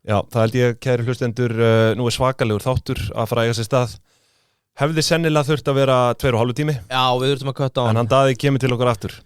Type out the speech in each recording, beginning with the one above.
Já, það held ég, kæri hlustendur, nú svakalegur þáttur að fara að eiga sér stað. Hefði sennilega þurft að vera 2,5 tími. Já, við þurftum að kötta á En hann Daði kemur til okkar aftur.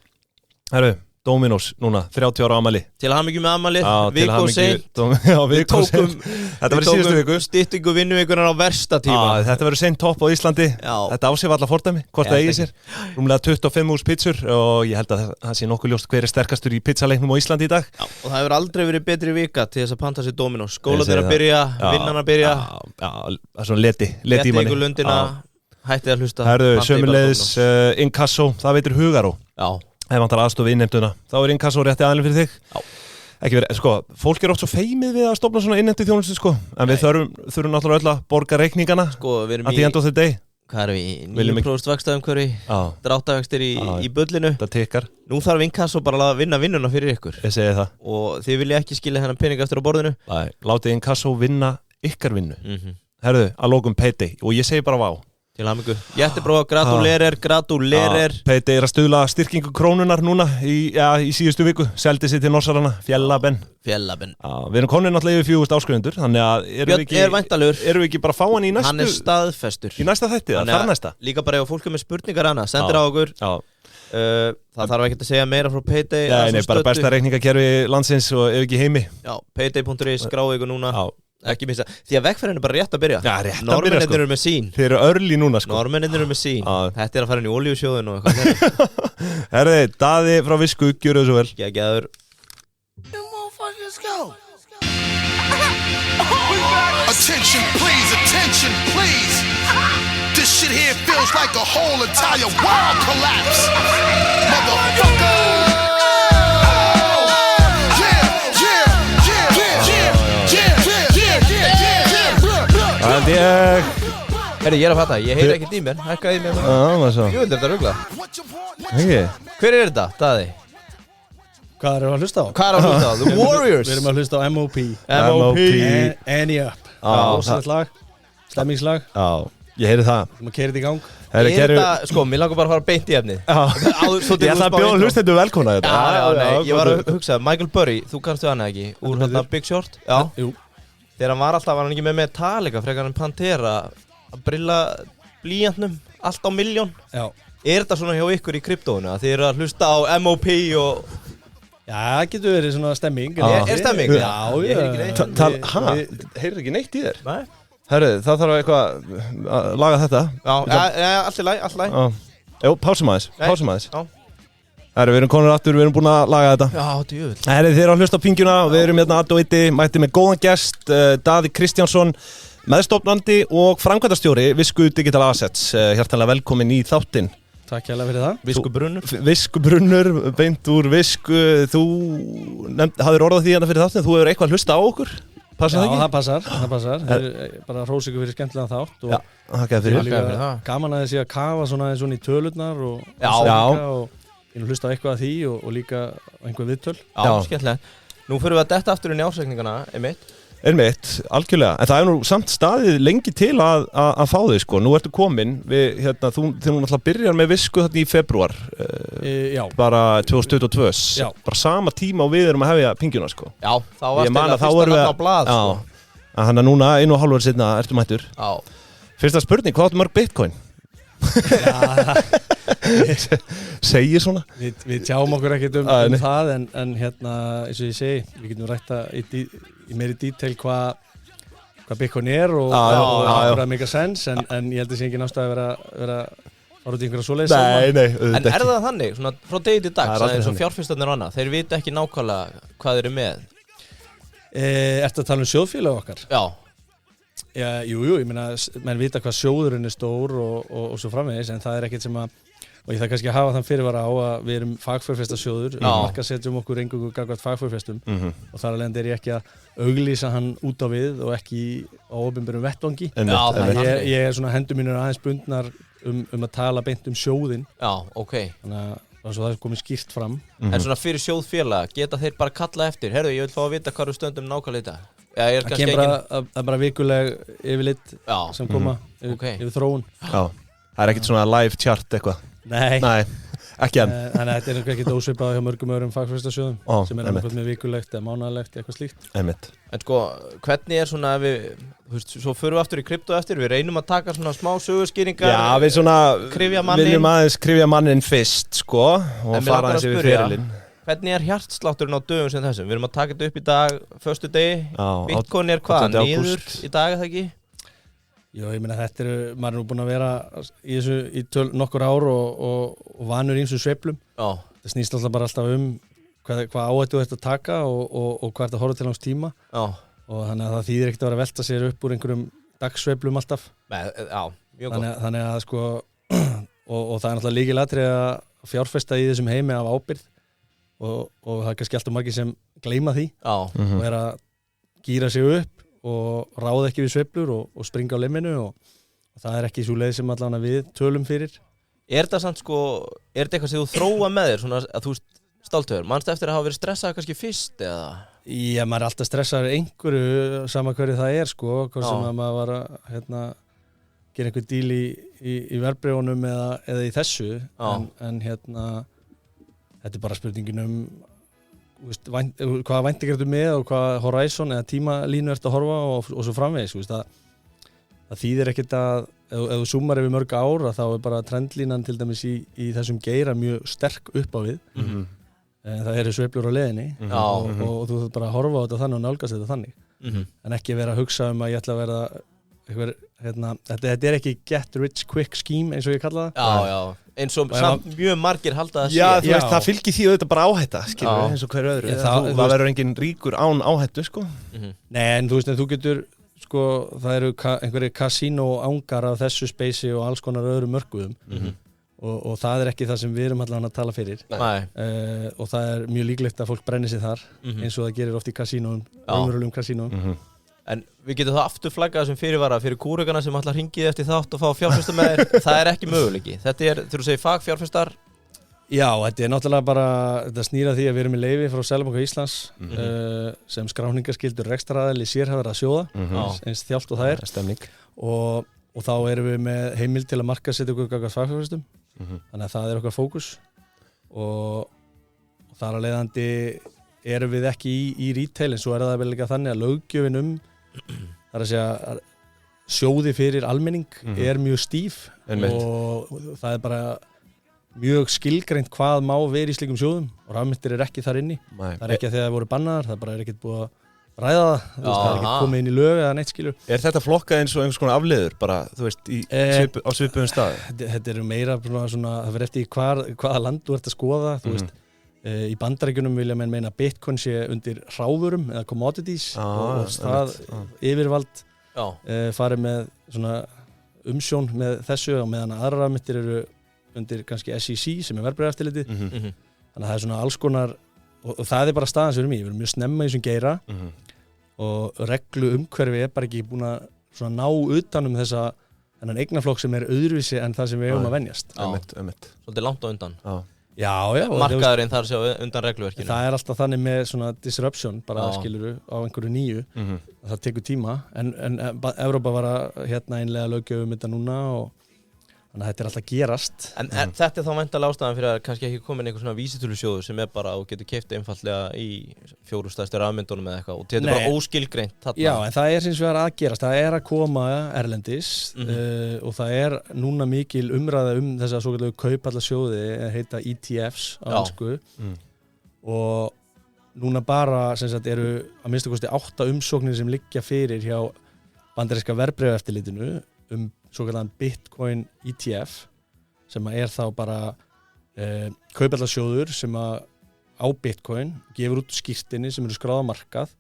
Herru, Dominos núna, 30 ára afmæli. Til hamingju með afmælið, viku og sein. Já, viku og sein. Þetta var í síðustu viku. Styttingu vinnuvikunnar á versta tíma. Þetta verður seint topp á Íslandi. Já. Þetta ásef alla fordæmi, hvort það eigi sér. Rúmlega 25.000 pizzur og ég held að það sé nokkuð ljóst hver sterkastur í pizzaleiknum á Íslandi í dag. Já, og það hefur aldrei verið betri vika til þess að panta sér Dominos. Skólarnir að byrja, vinnan að byrja. Já, það er svona leti í manni. ykkur lundina, hættið að hlusta. Herðu, sömuleiðis Inkasso, það veitir Hugaró. Já. Ef vantar aðstoð við innheimtuna, þá Inkasso rétti aðeins fyrir þig. Já. Ekki verið, sko, fólk oft svo feimið við að stofna svona innheimtu þjónustu, sko. En við þurfum náttúrulega öll að borga reikningana. Sko, við erum at the end of the day. Hvað erum við? 9% vaxtaumhverfi, dráttavextir í bullinu. Það tikkar. Nú þarf Inkasso bara að vinna vinnuna fyrir ykkur. Ég segi það. Og þið vilja ekki skilja þennan pening eftir á borðinu. Nei, látið Inkasso vinna ykkar vinnu. Herðu, að lókum Payday. Og ég segi bara vá. Til hamingju. Jättebra, gratulerer. Payday að stuðla styrkingu krónunar núna í síðustu viku. Seldi sér til Norsarana, Fjellabenn. Við erum komin náttúrulega yfir 4.000 áskrifendur. Þannig að erum við ekki bara að fá hann í næstu... Hann staðfestur. Í næsta þætti, það næsta. Líka bara ef fólk er með spurningar hana, sendir á okkur. Það þarf ekki að segja meira frá Payday. Nei, bara besta reikningakerfi landsins og ef ekki heimi. Já, payday.is, skráðu ykkur núna. Ekki missa, því að vegferðin er bara rétt að byrja. Já, rétt að byrja, Normennir eru með sín. Þeir eru early núna, sko. Normennir eru með sín. Þetta er að fara inn í olíusjóðin og eitthvað. Herði, Daði frá Visku, gjörðu þessu vel. Geggjaður. Attention please. This shit here feels like a whole entire world collapse. Motherfucker. Herri, ég er að fatta, ég heyri ekkert í mér. Hækkaði í mér. Maður svo. Jú, þetta er rugla. Ekki? Hver er þetta, Daði? Hvað erum við að hlusta á? The Warriors. Við erum að hlusta á M.O.P. Annie Up. Ósætt lag, stemmingslag. Já, ég heyri það. Þú maður keiri þetta í gang. Er þetta, sko, mér langar bara að fara beint í efnið. Ég ætla að bjóða hlustendur velkomna þetta. Já, ég var að hugsa, Michael Burry, þú kannstu hana ekki, úr hérna Big Short. Já. Jú. Þegar hann var ekki með Metallica, frekar hann Pantera, að brilla blíjantnum, allt á milljón. Já. Er þetta svona hjá ykkur í kryptóinu, að þið eru að hlusta á M.O.P. og... Já, það getur verið svona stemming. Er stemming? Já, ég heyri ekki neitt. Heyrir ekki neitt í þér? Nei. Herru, það þarf eitthvað að laga þetta. Já, allt í lagi. Jú, pásum aðeins. Já. Herru, við erum konur aftur, við erum búin að laga þetta. Já, djöfull. Herru, þið eru að hlusta á Pingjuna og við erum hérna Adóiti, mætti með góðan gest, Daði Kristjánsson, meðstofnandi og framkvæmdastjóri Visku Digital Assets. Hjartanlega velkomin í þáttinn. Takk hérlega fyrir það. Viskubrunnur, beint úr Visku. Þú hafðir orðað því hérna fyrir þáttinn, þú hefur eitthvað að hlusta á okkur. Passar það ekki? Já, það passar. Það er bara hrós ykkur fyrir skemmtilegan þátt. Já, þakka fyrir. Líka gaman að þið sé að kafa svona eins og í tölurnar og hlusta á eitthvað af því og líka einhver viðtöl. Já, skemmtilegt. Nú fyrir við að detta aftur inn í ásreikningana, Einmitt, algjörlega. En það er nú samt staðið lengi til að fá þig, sko. Nú ertu komin við, hérna, þú náttúrulega byrjar með Visku þarna í febrúar. Já. Bara 2022. Já. Bara sama tíma og við erum að hefja Pingjuna, sko. Já, þá varst þetta fyrsta nafn á blað, sko. Já, þannig að núna 1,5 ári seinna ertu mættur. Já. Fyrsta spurning, hvað áttu mörg Bitcoin? Segir svona. Við tjáum okkur ekkert um það en hérna, eins og ég segi, við getum rætta í meiri detail hvað Bitcoin er og það er mega sens en ég held að það sé ekki náttúrulega að vera út í einhverja svoleiðis. Nei. En er það þannig, svona frá degi til dags, eins og fjárfestarnir og annað, þeir vita ekki nákvæmlega hvað þeir eru með? Ertu að tala um sjóðfélag okkar? Já. Já, jú, ég meina, menn vita hvað sjóðurinn er stór og svo framvegis, en það er ekkert sem að, og ég þarf kannski að hafa þann fyrirvara á að við erum fagfjárfestasjóður, við markaðssetjum okkur eingöngu gagnvart fagfjárfestum og þar alveg er ég ekki að auglýsa hann út á við og ekki á opinberum vettvangi. Ég er svona hendur mínur aðeins bundnar um að tala beint um sjóðinn. Já, ok. Þannig að það er komið skýrt fram. En svona fyrir sjóðfélag, geta þeir bara kalla eftir, herðu, ég vil fá að vita hvað þú stöndum nákvæmlega þetta? Það kemur bara vikuleg yfirlit sem koma yfir þróun. Já, það er ekkert svona live chart eitthvað. Nei. Ekki enn. Þannig að þetta ekkert ósvipað hjá mörgum öðrum fagfjárfestasjóðum sem annað með vikulegt eða mánaðarlegt eitthvað slíkt. Einmitt. En sko, hvernig svona ef við, þú veist, svo förum við aftur í krypto eftir, við reynum að taka svona smá söguskýringar. Já, við svona viljum aðeins krifja mannin fyrst, sko, og fara aðeins yfir ferilinn. Hvernig hjartslátturinn á dögum sem þessum? Við erum að taka þetta upp í dag, föstudegi, Bitcoin hvað, niður í dag eða ekki? Jó, ég meina þetta maður nú búinn að vera í þessu í nokkur ár og vanur í þessum sveiflum. Já. Það snýst alltaf hvað áhættu þetta að taka og hvað þetta horfa til langs tíma. Já. Og þannig að það þýðir ekkert að vera að velta sér upp úr einhverjum dagsveiflum alltaf. Já, mjög gott. Þannig að sko, og það náttúrulega lykilatriði að fjárfesta í þessum heimi af ábyrgð og það kannski alltaf margir sem gleyma því. Já. Og að gíra sig upp og ráða ekki við sveiflur og springa á liminu og það ekki svo leið sem allavega við tölum fyrir. Þetta samt sko, þetta eitthvað sem þú þróa með þér, svona að þú stáltöður, manstu eftir að hafa verið stressað kannski fyrst eða? Já, maður alltaf stressaður einhverju sama hverju það sko, hvað sem að maður var að gera einhver díl í verðbréfunum eða í þessu, en þetta bara spurningin hvaða væntingar ertu með og hvaða horizon eða tímalínu ertu að horfa og svo framvegis, það þýðir ekkert að ef þú zoomar yfir mörg ár þá bara trendlínan til dæmis í þessum geira mjög sterk upp á við. Það eru sveiflur á leiðinni og þú þarf bara að horfa á þetta þannig og nálgast þetta þannig, en ekki vera að hugsa að ég ætla að vera einhver, þetta ekki get rich quick scheme eins og ég kalla það. Já, eins og samt mjög margir halda það Já, þú veist, það fylgir því auðvitað bara áhætta, skilur við, eins og hverju öðru. Það verður engin ríkur án áhættu, sko. Nei, en þú veist, þú getur, sko, það eru einhverjir kasínóangar af þessu speysi og alls konar öðru mörkuðum og það ekki það sem við erum allavega að tala fyrir. Og það mjög líklegt að fólk brennir sig þar, eins og það gerir oft í kasínóum, raunverulegum kasínóum. En við getum það aftur flaggað sem fyrirvara fyrir kúrugana sem ætla að hringið eftir þátt og fá fjárfesta með þér. Það ekki möguleiki. Þetta þegar þú segir fagfjárfestar. Já, þetta náttúrulega bara, þetta snýra því að við erum í leyfi frá Seðlabanka Íslands sem skráningarskyldur rekstraraðili sérhæfðra sjóða, eins þjált og það Stemning. Og þá erum við með heimild til að markaðssetja okkur gagnvart fagfjárfestum. Þannig að það okkar fókus og þar af leiðandi erum við ekki í retail, en svo það vel líka þannig að löggjöfin það að segja sjóði fyrir almenning mjög stíf og það bara mjög skilgreint hvað má vera í slíkum sjóðum og rafmyntir ekki þar inni. Það ekki að þegar það voru bannaðar, það bara ekkert búið að ræða það, það ekkert komið inn í lög eða neitt, skilur. Þetta flokkað eins og einhvers konar afleiður bara, þú veist, á svipuðum stað? Þetta meira svona, það verður eftir hvaða land þú ert að skoða, þú veist. Í Bandaríkjunum vilja menn meina Bitcoin sé undir hráðurum eða commodities og það yfirvald farið með svona umsjón með þessu og meðan aðrar rafmyntir eru undir kannski SEC sem verðbréfaeftirlitið. Þannig að það svona alls konar og það bara staðan sem við erum mjög snemma í þessum geira og reglu umhverfi bara ekki búin að svona ná utan þennan eignaflokk sem öðruvísi en það sem við eigum að venjast. Svolítið langt á undan. Já. Markaðurinn þar sé undan regluverkinu. Það alltaf þannig með svona disruption, bara skiluru á einhverju nýju, það tekur tíma, en Evrópa var að innlega löggjöf þetta núna og þannig að þetta alltaf gerast. En þetta þá væntanlega ástæðan fyrir að kannski ekki komin einhver svona vísitölusjóður sem bara og getur keypt einfaldlega í 4 stærstu rafmyndunum eða eitthvað og þetta bara óskilgreint þarna. Já, en það hins vegar að gerast, það að koma erlendis og það núna mikil umræða þessa svokallu kaupallasjóði heita ETFs á ensku og núna bara sem sagt eru að minnsta kosti 8 umsóknir sem liggja fyrir hjá bandaríska verðbréfaeftirlitinu svokallan Bitcoin ETF sem þá bara kaupallarsjóður sem á Bitcoin gefur út skírteini sem eru skráð á markað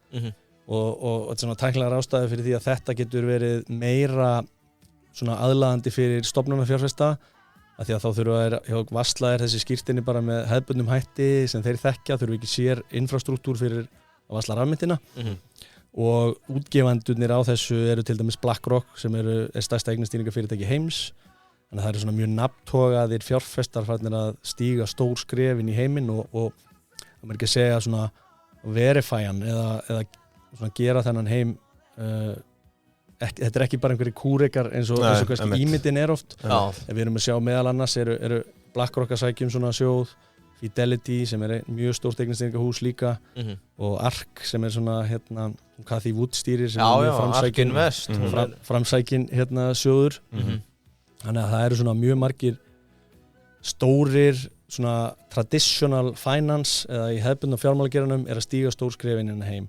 og þetta er tæknilegar ástæður fyrir því að þetta getur verið meira svona aðlaðandi fyrir stofnanafjárfesta af því að þá þurfa hjá vaslaðir þessi skírteini bara með hefðbundnum hætti sem þeir þekkja, þurfa ekki sér infrastruktúr fyrir að vasla rafmyntina og útgefandurnir á þessu eru til dæmis BlackRock sem er stærsta eignastýringarfyrirtæki heims þannig að það eru svona mjög nafntogaðir fjárfestar farnir að stíga stór skref inn í heiminn og það maður ekki að segja svona verifæjan eða svona gera þennan heim þetta ekki bara einhverjir kúrekar eins og kannski ímyndin oft við erum að sjá meðal annars eru BlackRock að sækja svona sjóð Fidelity sem mjög stórt eignastýringarhús líka og ARK sem svona Cathy Wood stýrir sem mjög framsækin sjóður þannig að það eru svona mjög margir stórir svona traditional finance eða í hefðbundna fjármálageranum að stíga stór skrefin inn heim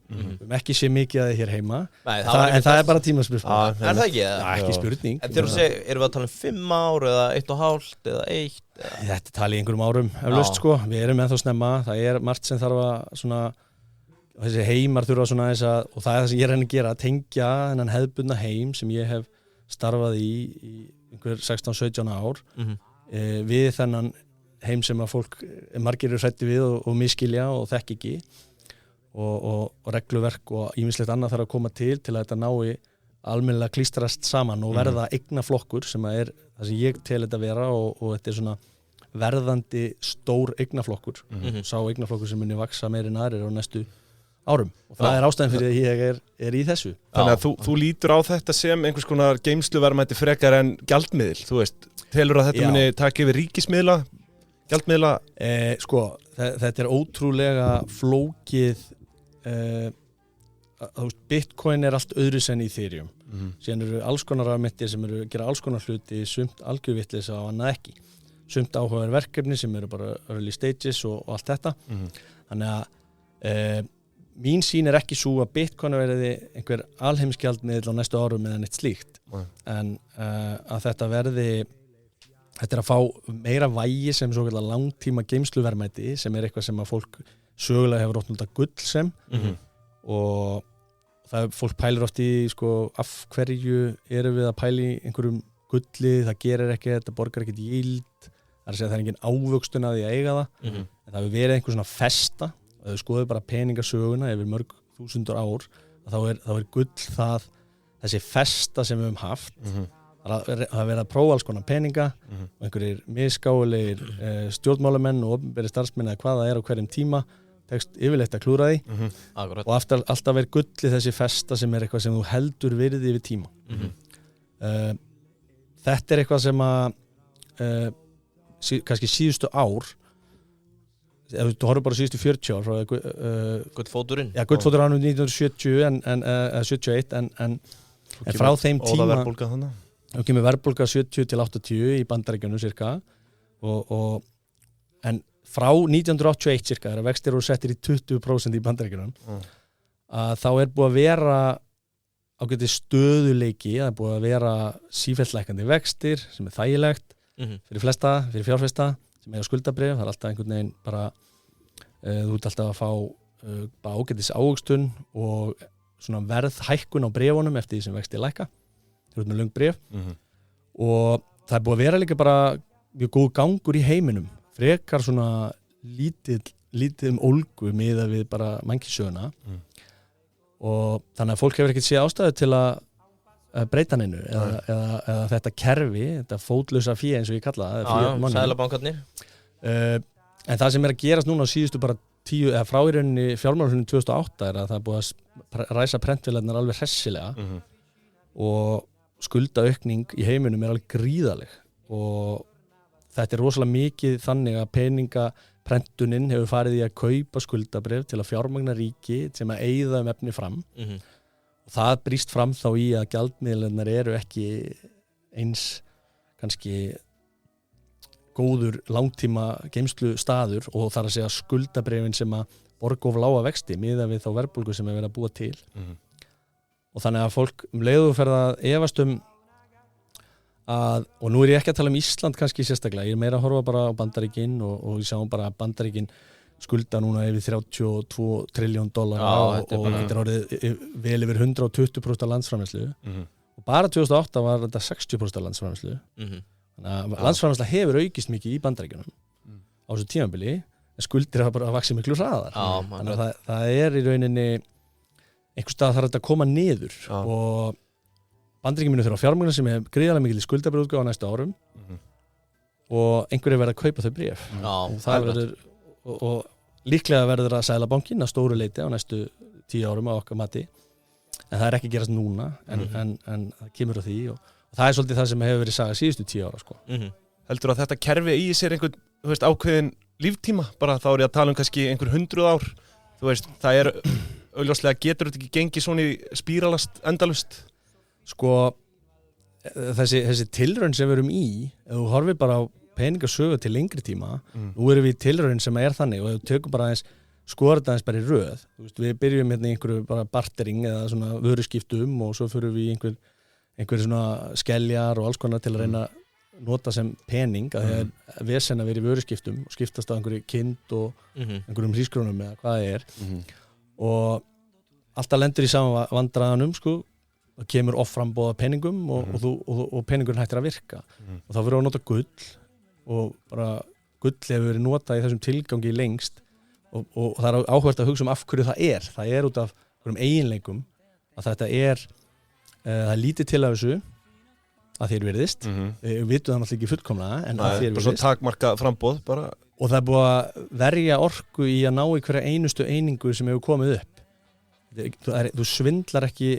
ekki sé mikið að þið hér heima en það bara tímaspursmál það ekki? Ekki spurning En þegar erum við að tala 5 ár eða 1,5 eða 1? Þetta tali í einhverjum árum eflaust sko, við erum ennþá snemma það margt sem þarf að svona þessi heimar þurfa svona þess að og það það sem ég reyni að gera, að tengja þennan hefðbundna heim sem ég hef starfað í einhver 16-17 ár við þennan heim sem að fólk margir eru hræddir við og misskilja og þekki ekki og regluverk og ýmislegt annað þarf að koma til að þetta nái almennilega klístrast saman og verða eignaflokkur sem það sem ég tel þetta vera og þetta svona verðandi stór eignaflokkur sá eignaflokkur sem muni vaksa meir en aðrir á næstu árum og það ástæðan fyrir að ég í þessu. Þannig að þú lítur á þetta sem einhvers konar geymsluverðmæti frekar en gjaldmiðil, þú veist, telur að þetta muni taka yfir ríkismiðla? Gjaldmiðla? Sko, þetta ótrúlega flókið Bitcoin allt öðru sen Ethereum síðan eru alls konar rafmyntir sem gera alls konar hluti sumt algjörvitlis og annað ekki sumt áhugaverð verkefni sem eru bara early stages og allt þetta þannig að mín sýn ekki svo að Bitcoin verði einhver alheimsgjaldmiðl á næstu árum eða neitt slíkt en að þetta verði Þetta að fá meira vægi sem svo kallar langtíma geymsluverðmæti sem eitthvað sem að fólk sögulega hefur oft notað gull sem og það fólk pælir oft í sko af hverju erum við að pæla í einhverjum gulli, það gerir ekki, þetta borgar ekkert yield, það að segja það engin ávöxtun að því að eiga það en það hefur verið einhver svona festa og þau skoðu bara peningasöguna yfir mörg þúsundur ár þá gull það þessi festa sem við höfum haft það verið að prófa alls konar peninga og einhverjir misgáulegir stjórnmálamenn og opinberir starfsmenn eða hvað það á hverjum tíma tekst yfirleitt að klúra því og alltaf verið gulli þessi festa sem eitthvað sem þú heldur virði yfir tíma þetta eitthvað sem að kannski síðustu ár ef þú horfður bara síðustu 40 ár frá gullfóturinn ánum 1970 en 71 en frá þeim tíma þá kemur verðbólga 70 til 80 í Bandaríkjunum cirka en frá 1981 cirka þegar vextir eru settir í 20% í Bandaríkjunum að þá búið að vera ágæti stöðuleiki það búið að vera sífellt lækkandi vextir sem þægilegt fyrir flesta, fyrir fjárfesta sem eiga skuldabréf, það alltaf einhvern veginn bara þú ert alltaf að fá bara ágætis ávöxtun og svona verðhækkun á bréfunum eftir því sem vextir lækka þú ert með löng bréf og það búið að vera líka bara mjög góð gangur í heiminum frekar svona lítið ólgu miðað við bara mannkynssöguna og þannig að fólk hefur ekkert séð ástæðu til að breyta neinu eða þetta kerfi, þetta fótlausa fé eins og ég kalla það Seðlabankarnir en það sem að gerast núna á síðustu bara 10 eða frá í rauninni fjármálahruninu 2008 að það búið að ræsa prentvélarnar alveg hressilega og skuldaaukning í heiminum alveg gríðaleg og þetta rosalega mikið þannig að peningaprentunin hefur farið í að kaupa skuldabréf til að fjármagna ríki sem að eyða efni fram og það brýst fram þá í að gjaldmiðlarnir eru ekki eins kannski góður langtíma geymslu staður og þar að segja skuldabréfin sem að borga of lága vexti miðað við þá verðbólgu sem verið að búa til og þannig að fólk leiðu ferð að efast að, og nú ég ekki að tala Ísland kannski sérstaklega, ég meira að horfa bara á Bandaríkin og ég sá bara að Bandaríkin skulda núna yfir $32 trilljón og þetta orðið vel yfir 120% af landsframleiðslu og bara 2008 var þetta 60% af landsframleiðslu þannig að landsframleiðsla hefur aukist mikið í Bandaríkjunum á þessu tímabili en skuldir hafa bara vaxið miklu hraðar þannig að það í rauninni einhvers stað þarf þetta að koma niður og Bandaríkjunum munu þurfa fjármagna sem gríðarlega mikil skuldabréfaútgáfa á næstu árum og einhverjir verða að kaupa þau bréf og það verður og líklega verður að Seðlabankinn að stóru leyti á næstu 10 árum á okkar mati en það ekki gerast núna en það kemur á því og það svolítið það sem hefur verið saga síðustu 10 ára sko. Heldur að þetta kerfi í sér einhvern, þú veist, ákveðin líftíma, bara þá ég að tala kannski einhver 100 ár, þú veist, það augljóslega getur þetta ekki gengið svona í spíralast endalust? Sko, þessi tilraun sem við erum í, ef þú horfir bara á peningasögu til lengri tíma, nú erum við í tilraun sem þannig og ef þú tökum bara aðeins skoðar þetta aðeins bara í röð, þú veist, við byrjum hérna í einhverju bara bartering eða svona vöruskiptum og svo fyrir við í einhverju svona skeljar og alls konar til að reyna að nota sem pening að það er vesen að vera í vöruskiptum og skiptast á einhverju kind og einhverjum hrísgrónum eða hvað það og alltaf lendur í sama vandræðanum sko, það kemur offramboð af peningum og peningurinn hættir að virka og þá fyrir að nota gull og bara gull hefur verið notað í þessum tilgangi lengst og það er áhugavert að hugsa af hverju það er út af einhverjum eiginleikum að þetta það er lítið til af þessu að þeir virðist við vitum það náttúrulega ekki fullkomlega en að þeir virðist bara takmarka framboð bara. Og það er búið að verja orku í að ná í hverja einustu einingu sem hefur komið upp þú svindlar ekki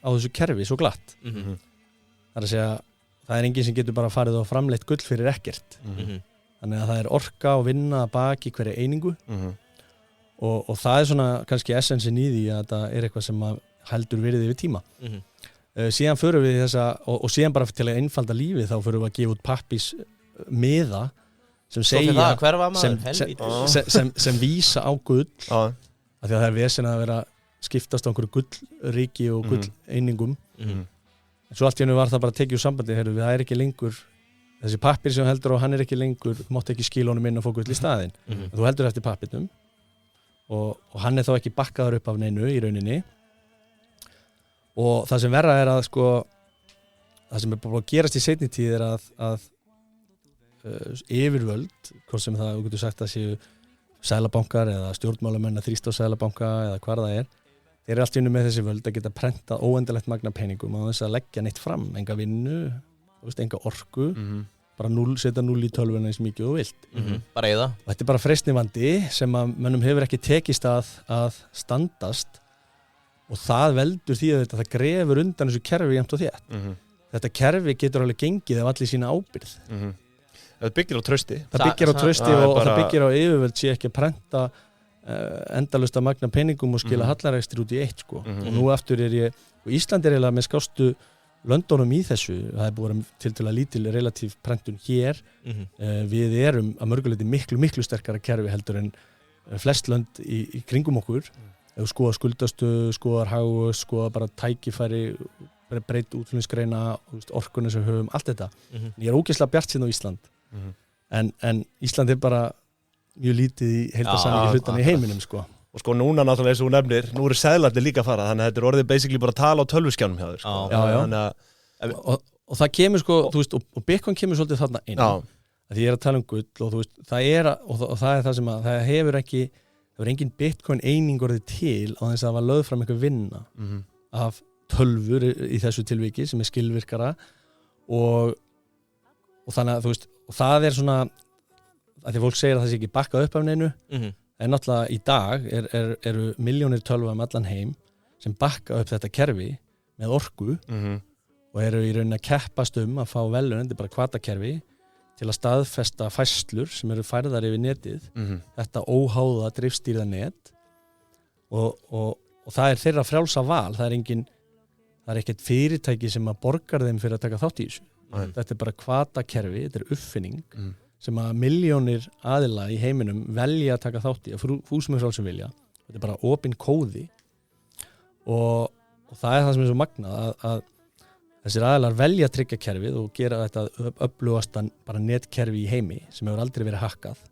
á þessu kerfi svo glatt það er að segja það er enginn sem getur bara farið og framleitt gull fyrir ekkert þannig að það er orka og vinna baki hverja einingu og það er svona kannski essensin í því að það er eitthvað sem heldur virðið yfir tíma síðan förum við þessa og síðan bara til að einfalda lífið þá förum við að gefa út pappís miða sem segja sem vísa á gull af því að það er vesen að vera skiptast á einhverju gullríki og gulleiningum en svo allt í hennu var það bara að tekið úr sambandi það er ekki lengur þessi pappir sem heldur og hann er ekki lengur þú mátt ekki skila honum inn og fá gull í staðinn þú heldur eftir pappirnum og hann er þá ekki bakkaður upp af neinu í rauninni og það sem verra er að sko það sem er bara að gerast í seinni tíð er að yfirvöld hvort sem það, þú getur sagt að séu seðlabankar eða stjórnmálamenn að þrýsta á seðlabanka eða hvar það þeir eru allt í einu með þessi völd að geta prentað óendalegt magna peningum á þess að leggja neitt fram enga vinnu, enga orku bara setja 0 í tölvuna eins mikið og vilt bara í það og þetta er bara freistnivandi sem að mönnum hefur ekki tekist að standast og það veldur því að það grefur undan þessu kerfi jafnt og þétt þetta kerfi getur alveg gengið ef allir sína ábyrgð það byggir á trausti og það byggir á yfirvöld sé ekki að prenta endalaust að magna peningum og skila hallarekstri út í eitt sko og nú aftur og Ísland er eiginlega með skástu löndunum í þessu, það er búið til að lítil relatív prentun hér við erum að mörguleiti miklu sterkara kerfi heldur en flest lönd í kringum okkur ef þú skoðar skuldastöðu, skoðar hagu skoðar bara tækifæri breytt útflutningsgreina, orkunni sem höfum allt þetta, ég er ógeðslega bjartsýnn á Ísland en Ísland er bara mjög lítið í heildarsamhengi hlutanna í heiminum sko og sko núna náttúrulega eins og þú nefnir nú eru seðlarnir líka að fara þannig að þetta er orðið basically bara að tala á tölvuskjánum hjá þér sko. og það kemur sko þú veist, og Bitcoin kemur svolítið þarna inn því ég er að tala um gull og þú veist, það er það sem að það hefur engin Bitcoin eining orðið til á þess að það var lögð fram einhver vinna af tölvur í þessu tilviki sem er skilvirkara og þannig að þú veist og það er svona að því fólk segir að það sé ekki bakkað upp af neinu en náttúrulega í dag eru milljónir tölva allan heim sem bakka upp þetta kerfi með orku og eru í rauninni að keppast að fá velun, þetta er bara hvatakerfi til að staðfesta færslur sem eru færðar yfir netið þetta óháða driftstýrða net og það er þeirra frjálsa val það er ekkert fyrirtæki sem að borgar þeim fyrir að taka þátt í þessu þetta er bara hvatakerfi, þetta er uppfinning sem að milljónir aðila í heiminum velja að taka þátt í að fúsumfrálsum vilja þetta er bara opin kóði og það er það sem er svo magnað að þessir aðilar velja að tryggja kerfið og gera þetta öflugasta bara netkerfi í heimi sem hefur aldrei verið hakkað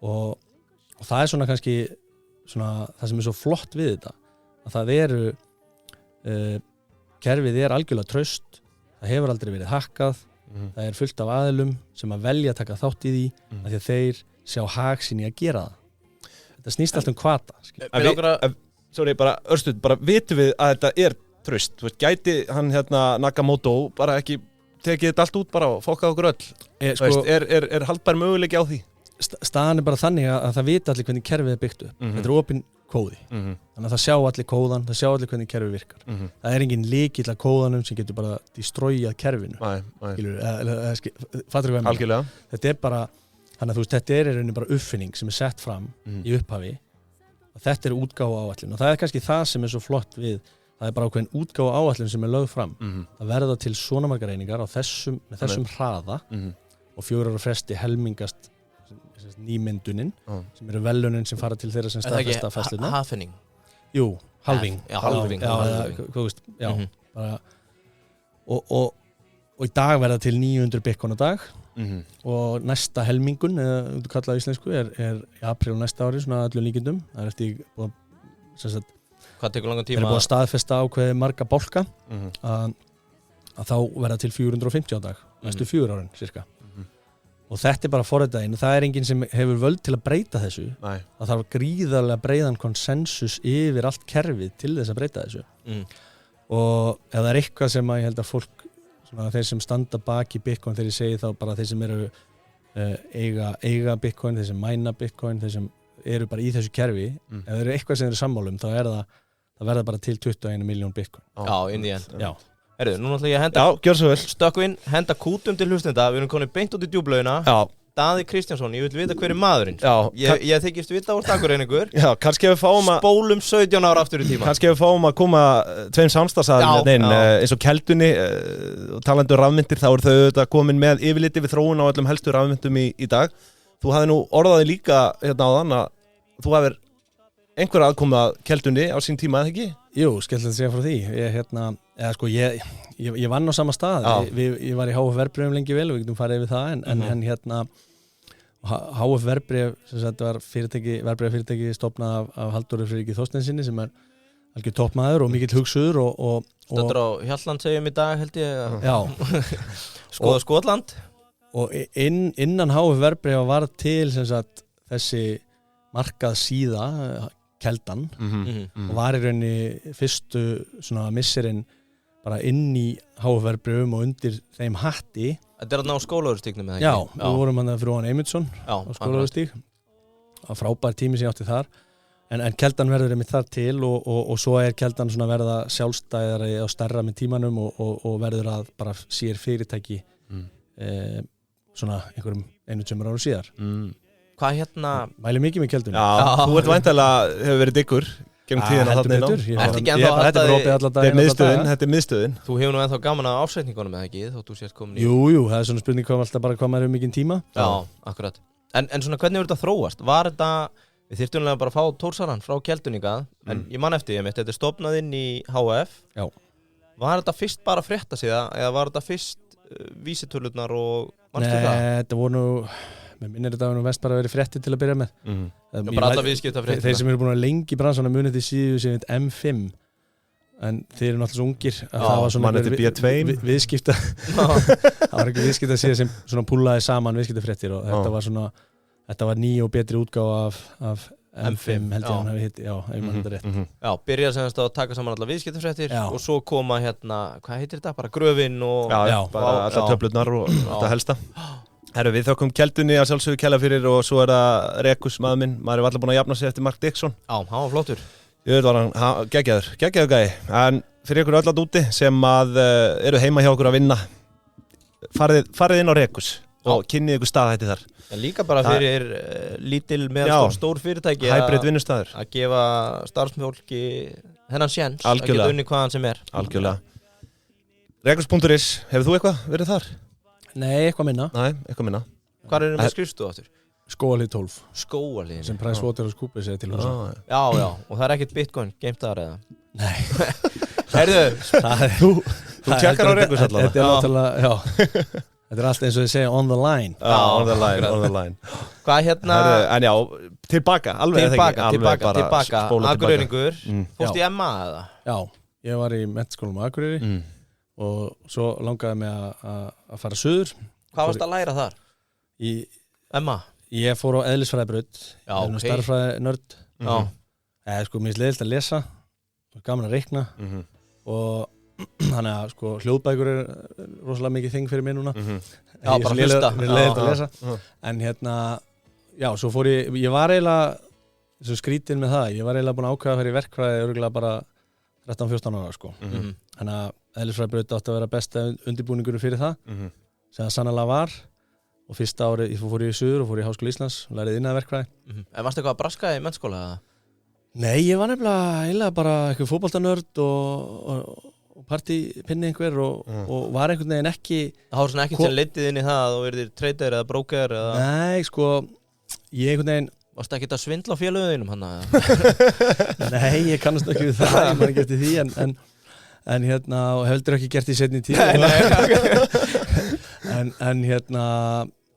og það er svona kannski svona, það sem er svo flott við þetta að það kerfið er algjörlega traust það hefur aldrei verið hakkað það er fullt af aðilum sem að velja að taka þátt í því af því að þeir sjá hag sín í að gera það þetta snýst allt hvata bara örstuð, bara vitum við að þetta er traust, þú veist, gæti hann Nakamoto bara ekki tekið þetta allt út bara og fokkað okkur öll er haldbær möguleiki á því? Staðan er bara þannig að það vita allir hvernig kerfið er byggt upp þetta er opin kóði. Þannig að það sjá allir kóðan, það sjá allir hvernig kerfi virkar. Það engin lykill að kóðanum sem getur bara destroyað kerfinu. Fattur hvað ég meina? Þetta bara, þannig að þú veist, þetta í rauninni bara uppfinning sem sett fram í upphafi og þetta útgáfa áætlun og það kannski það sem svo flott við, það bara ákveðin útgáfa áætlun sem lögð fram. Það verða til svona margar einingar á með þessum hraða og 4 ára fresti helmingast nýmyndunin sem eru velunin sem fara til þeirra sem staðfesta fæsluna. Hafning? Jú, halving. Halving. Bara, og í dag verða til 900 Bitcoin á dag og næsta helmingun, eða þú kallaði íslensku, er í apríl næsta ári, svona öllum líkindum. Það eftir hvað tekur langan tíma? Það búið að staðfesta ákveði marga bálka að þá verða til 450 á dag, næstu 4 árin, cirka. Og þetta bara forritað það enginn sem hefur völd til að breyta þessu. Nei. Það þarf gríðarlega breiðan konsensus yfir allt kerfið til þess að breyta þessu. Og ef það eitthvað sem að ég held að fólk, svona, þeir sem standa baki Bitcoin, þegar ég segi þá bara þeir sem eru eiga Bitcoin, þeir sem mæna Bitcoin, þeir sem eru bara í þessu kerfi, ef það eru eitthvað sem eru sammálum, þá það verða bara til 21 miljón Bitcoin. Já, inn í end. Já. Herru, nú ætla ég að henda stökkvinn, henda kútum til hlustenda. Við erum komin beint út í djúplaugina. Daði Kristjánsson, ég vil vita hver maðurinn. Ég þykist vita úr Akureyringur. Já, kannski við fáum að spólum 17 ára aftur í tíma. Kannski við fáum að koma tveim samstarfsaðilum eins og Keldunni og talandi rafmyntir, þá eru þau auðvitað komin með yfirliti við þróun á öllum helstu rafmyntum í dag. Þú hafði nú orðaði líka hérna áðan að þú hafðir einhver aðkomu að Keldunni á sín tíma, eða ekki? Jú, skemmtilegt að segja frá því. Ég vann á sama stað. Ég var í HF verðbréfum lengi vel og við getum farið yfir það en hérna HF verðbréf sem sagt var verðbréfafyrirtæki stofnað af Halldóri Friðriki Þorsteinsinni sem algjör toppmaður og mikill hugsuður og Stöndur á Hjalland segjum í dag held ég. Já. Skoða Skotland. Og innan HF verðbréfa var til sem sagt þessi markað síða Keldan og var í rauninni fyrstu svona misserinn bara inn í HF-verðbréfum og undir þeim hatti. Þetta er að ná skólaugustíknum með það ekki? Já, við vorum hann fyrir Jóhann Eymundsson á skólaugustík. Það var frábær tími sem ég átti þar. En Keldan verður einmitt þar til og svo Keldan svona verða sjálfstæðari og stærra með tímanum og verður að bara sér fyrirtæki svona einhverjum 1-2 árum síðar. Hvað hérna? Mæli mikið með Keldunni. Já, þú ert væntanlega hefur verið diggur gegnum tíðina þarna inn á. Þetta er miðstöðin. Þú hefur nú ennþá gaman að ásetningunum eða ekki þótt þú sért komin í. Jú, það er svona spurning alltaf bara hvað maður hefur mikinn tíma. Já, akkurat. En svona hvernig hefur þetta þróast? Var þetta, við þyrftum bara að fá Tórsarran frá Keldunni en ég man eftir ég mitt, þetta er stofnað inn í HF. Já. Var þetta fyrst bara fréttasíða eða var þetta fyrst vísitölurnar og manstu það? Nei, þetta voru nú Mér minnir þetta að vest bara verið fréttir til að byrja með. Bara alla viðskiptafréttir. Þeir sem eru búin að lengi í bransanum munið til síðu sem heit M5 en þeir eru náttúrulega svo ungir að það var svona viðskipta það var ekki viðskipta síða sem svona púlaði saman viðskiptafréttir og þetta var ný og betri útgáfa af M5 held ég að hann hefði hitt, já, ef maður þetta rétt. Já, byrjaði semst að taka saman alla viðskiptafréttir og svo koma hérna, hvað heitir þetta? Bara gröfin og bara alla töflurnar og þetta helsta. Herru, við þökkum Keldunni að sjálfsögðu kella fyrir og svo það Rekus maður minn, maður var alltaf búin að jafna sig eftir Mark Dixon. Já, hann var flottur. Ég veit var hann geggjaður gæi, en fyrir ykkur öll úti sem að eru heima hjá okkur að vinna, farið inn á Rekus og kynnið ykkur staðhætti þar. En líka bara fyrir lítil með stór fyrirtæki hybrid vinnustaður að gefa starfsfólki þennan séns að geta unni hvaðan sem er. Algjörlega. Rekus.is, hefur þú eitthvað verið þar? Nei, eitthvað minna. Hvað er með skrifstofu aftur? Skóalíð 12. Skóalíð. Sem Pricewaterhousecoopers er til húsa. Já, og það er ekkert Bitcoin geimt þar eða? Nei. Heyrðu, þú tjekkar á Rekus allavega. Þetta er náttúrulega, já. Þetta er allt eins og þið segja on the line. Já, on the line. Hvað hérna? En já, tilbaka. Tilbaka. Akureyringur. Fórst í MA eða? Já, ég var í menntaskólanum á Akureyri. Og svo langaði mig að fara suður. Hvað varst að læra þar? Í MA? Ég fór á eðlisfræðibraut. Já, ok. Starffræði nörd. Já. Mér finnst leiðilegt að lesa. Gaman að reikna. Og þannig að hljóðbækur er rosalega mikið þing fyrir mig núna. Já, bara hlusta. Mér er leiðilegt að lesa. En hérna, já, svo fór ég var eiginlega svo skrítin með það, ég var eiginlega búin að ákveða að fara í verkfræði örugglega bara 13-14 ára sko. Þannig að eðlisfræðibraut átti að vera besta undirbúningur fyrir það sem það sannarlega var og fyrsta árið ég fór í Suður og fór í Háskóla Íslands og lærið iðnaðarverkfræði. En varstu eitthvað að braska í mennskóla eða? Nei, ég var nefnilega eiginlega bara eitthvað fótboltanörd og partípinni einhver og var einhvern veginn ekki... Það var svona ekkert sem leiddi inn í það og verið trader eða broker eða... Nei, sko, ég einhvern veginn... Varstu ekkert að svindla á félögðinum hann að... Nei, ég kannast ekki við það, ég man ekki eftir því en hérna, og heldur ekki gert í seinni tíð. en hérna,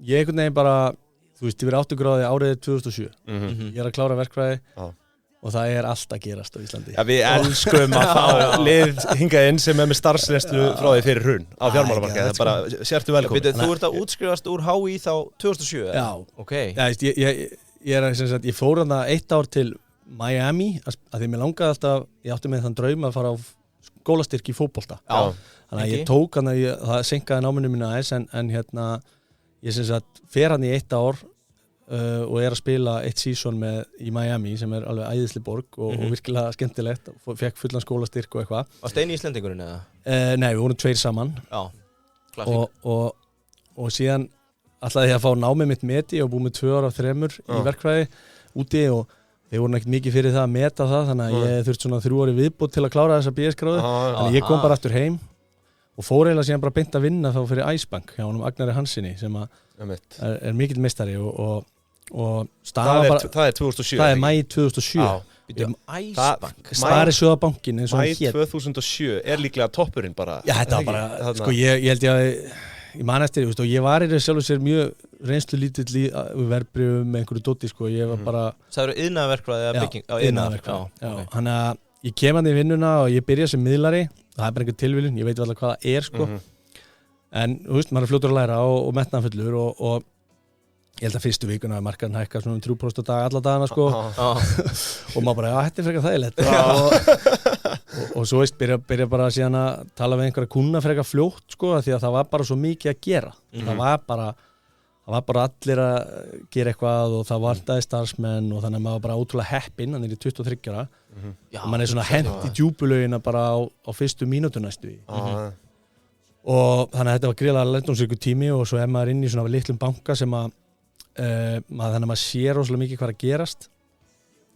ég einhvern veginn bara, þú veist, ég verið 8 gráði árið 2007. Ég að klára verkfræði. Og það allt að gerast á Íslandi. Já, við elskum að fá lið hingað inn sem með starfsreynslu frá því fyrir hrun á fjármálamarkaði. Það bara sértu velkomin. Þú ert að útskrifast úr HÍ þá 2007? Já. Ok. Já, ég fór þarna 1 ár til Miami að því mér langaði alltaf, ég átti með þann draum að fara á skólastyrk í fótbolta. Já. Þannig að ég tók hann það senkaði náminu mínu aðeins en hérna, ég fer hann í 1 ár og að spila 1 season í Miami sem alveg æðisli borg og virkilega skemmtilegt og fekk fullan skólastyrk og eitthvað. Varstu eini Íslendingurinn eða? Nei, við vorum 2 saman. Já, klassík. Og síðan ætlaði ég að fá námið mitt meti og búið með 2 ára af 3 í verkfræði úti og þeir voru ekkert mikið fyrir það að meta það þannig að ég þurfti svona 3 ári viðbót til að klára þessa BS-gráðu. Þannig ég kom bara aftur heim og fór eiginlega síðan bara beint að vinna þá fyrir Icebank hjá honum Agnari Hansinni sem mikill meistari og það er 2007. Það mæ 2007. Icebank. Sparisjóðabankin eins og hann hét. Mæ 2007 líklega toppurinn bara. Já, þetta var bara, sko ég held ég man eftir, og ég var í sjálf og sér mjög reynslu lítill í verðbréfum með einhverju dóti, sko, ég var bara... Sagðirðu iðnaðarverkfræði eða bygging? Já, iðnaðarverkfræði. Já, þannig að ég kem hann í vinnuna og ég byrja sem miðlari, það bara einhver tilviljun, ég veit alveg hvað það sko. En, þú veist, maður fljótur að læra og metnaðarfullur og ég held að fyrstu vikuna markaðan hækkar svona 3% á dag alla dagana, sko. Og maður bara, já, þetta frekar þægilegt. Og svo veist, byrja bara síðan að tala við einhverja kuna frekar fljótt, sko, því að það var bara svo mikið að gera. Það var bara allir að gera eitthvað og það vantaði starfsmenn og þannig að maður var bara ótrúlega heppinn, hann í 23 ára. Og mann svona hent í djúpulögina bara á fyrstu mínútu næstu í. Og þannig að þetta var gríðarlega lærdómsríkur tími og svo maður inn í svona litlum banka sem að þannig að maður sér rosalega mikið hvað að gerast.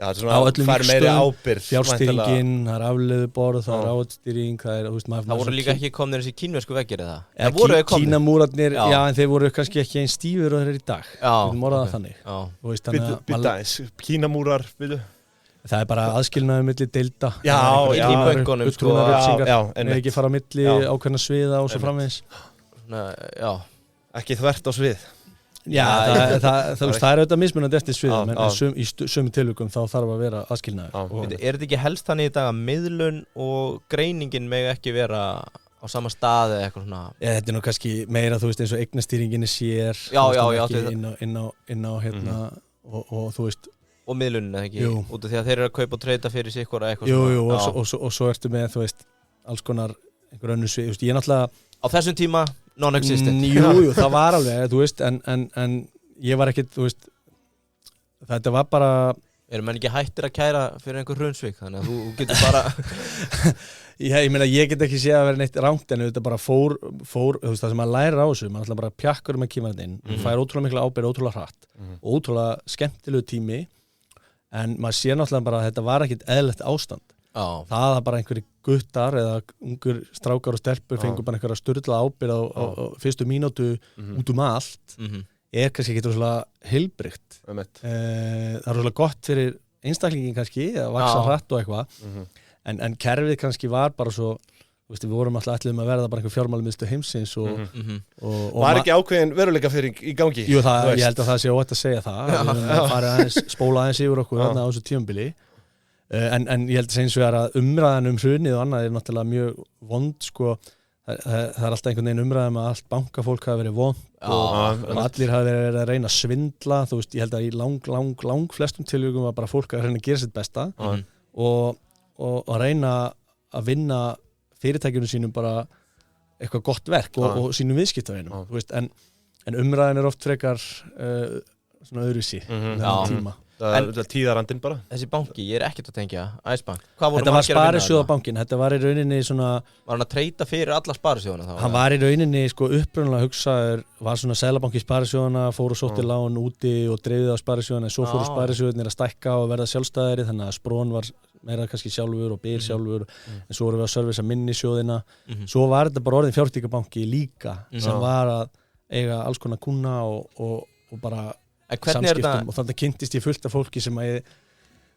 Já, það er svona fær meiri ábyrgð. Fjárstýringin, það er afleiðuborð, það er ástýring, það er, þú veist, maður... Það voru líka ekki komnir þessi kínversku veggir eða? Það voru komnir. Kínamúrarnir, já, en þeir voru kannski ekki einn stífur og þeir eru í dag. Já. Við erum orðað þannig. Já. Bytta eins, Kínamúrar, veitu? Það er bara aðskilnaði milli deilda. Já, í böngunum, sko. Við ekki fara á milli ákveðna sviða og svo framvegis. Já. Ekki þvert á svið. Já, það er auðvitað mismunandi eftir sviðum en í sömu tilvikum þá þarf að vera aðskilnaður. Er þetta ekki helst þannig í dag að miðlun og greiningin mega ekki vera á sama stað eða eitthvað svona? Þetta er nú kannski meira, þú veist, eins og eignastýringin sér inn á hérna og þú veist og miðlunin eða ekki, út af því að þeir eru að kaupa og treyta fyrir sig eitthvað Jú, og svo ertu með, þú veist, alls konar einhver önnur svið, ég náttúrulega á þessum tíma non-existent. Jú, það var alveg, þú veist, en ég var ekkit, þú veist, þetta var bara... Erum menn ekki hættir að kæra fyrir einhver hrunsvík, þannig að þú getur bara... Ég meina, ég get ekki séð að vera neitt rangt, en þetta bara fór, þú veist, það sem maður lærir á þessu, maður ætla bara pjakkur með kímaðin inn, fær ótrúlega mikla ábyrgð, ótrúlega hratt, ótrúlega skemmtilegu tími, en maður sér náttúrulega bara að þetta var ekkit eðlilegt ástand. Það að bara einhverjir guttar eða ungur strákar og stelpur fengur bara einhverja sturla ábyrgð á fyrstu mínútu út allt kannski ekki rosalega heilbrigt. Það er rosalega gott fyrir einstaklingin kannski að vaksa hratt og eitthvað en kerfið kannski var bara svo, þú veist, við vorum alltaf ætluðum að verða bara einhver fjármálamiðstöð heimsins og var ekki ákveðin veruleika fyrir í gangi? Jú, ég held að það sé óhætt að segja það spóla aðeins yfir okkur á þessu tímabili. En ég held eins og að umræðan hrunið og annað er náttúrulega mjög vond, sko. Það er alltaf einhvern veginn umræðan að allt bankafólk hafi verið vond og allir hafi verið að reyna að svindla, þú veist, ég held að í lang flestum tilvíkum var bara fólk að reyna að gera sitt besta og reyna að vinna fyrirtækjunum sínum bara eitthvað gott verk og sínum viðskiptavinum, þú veist, en umræðan er oft frekar svona öðruvísi tíma. Það er tíðarandinn bara. Þessi banki, ég ekkert að tengja, Æsbank. Þetta var sparisjóðabankin, þetta var í rauninni svona... Var hann að treyta fyrir alla sparisjóðana þá? Hann var í rauninni, sko, upprunalega hugsaður, var svona seðlabanki sparisjóðana, fór og sótti lán úti og dreifði á sparisjóðana, en svo fóru sparisjóðanir að stækka og verða sjálfstæðari, þannig að Spron var meira kannski sjálfur og Byr sjálfur, en svo vorum við að servisa minni sjóðina. Svo var þetta bara orðin fjárfestingarbanki líka, sem var að eiga alls konar kúnna og bara samskiptum og þannig kynntist ég fullt af fólki sem að ég,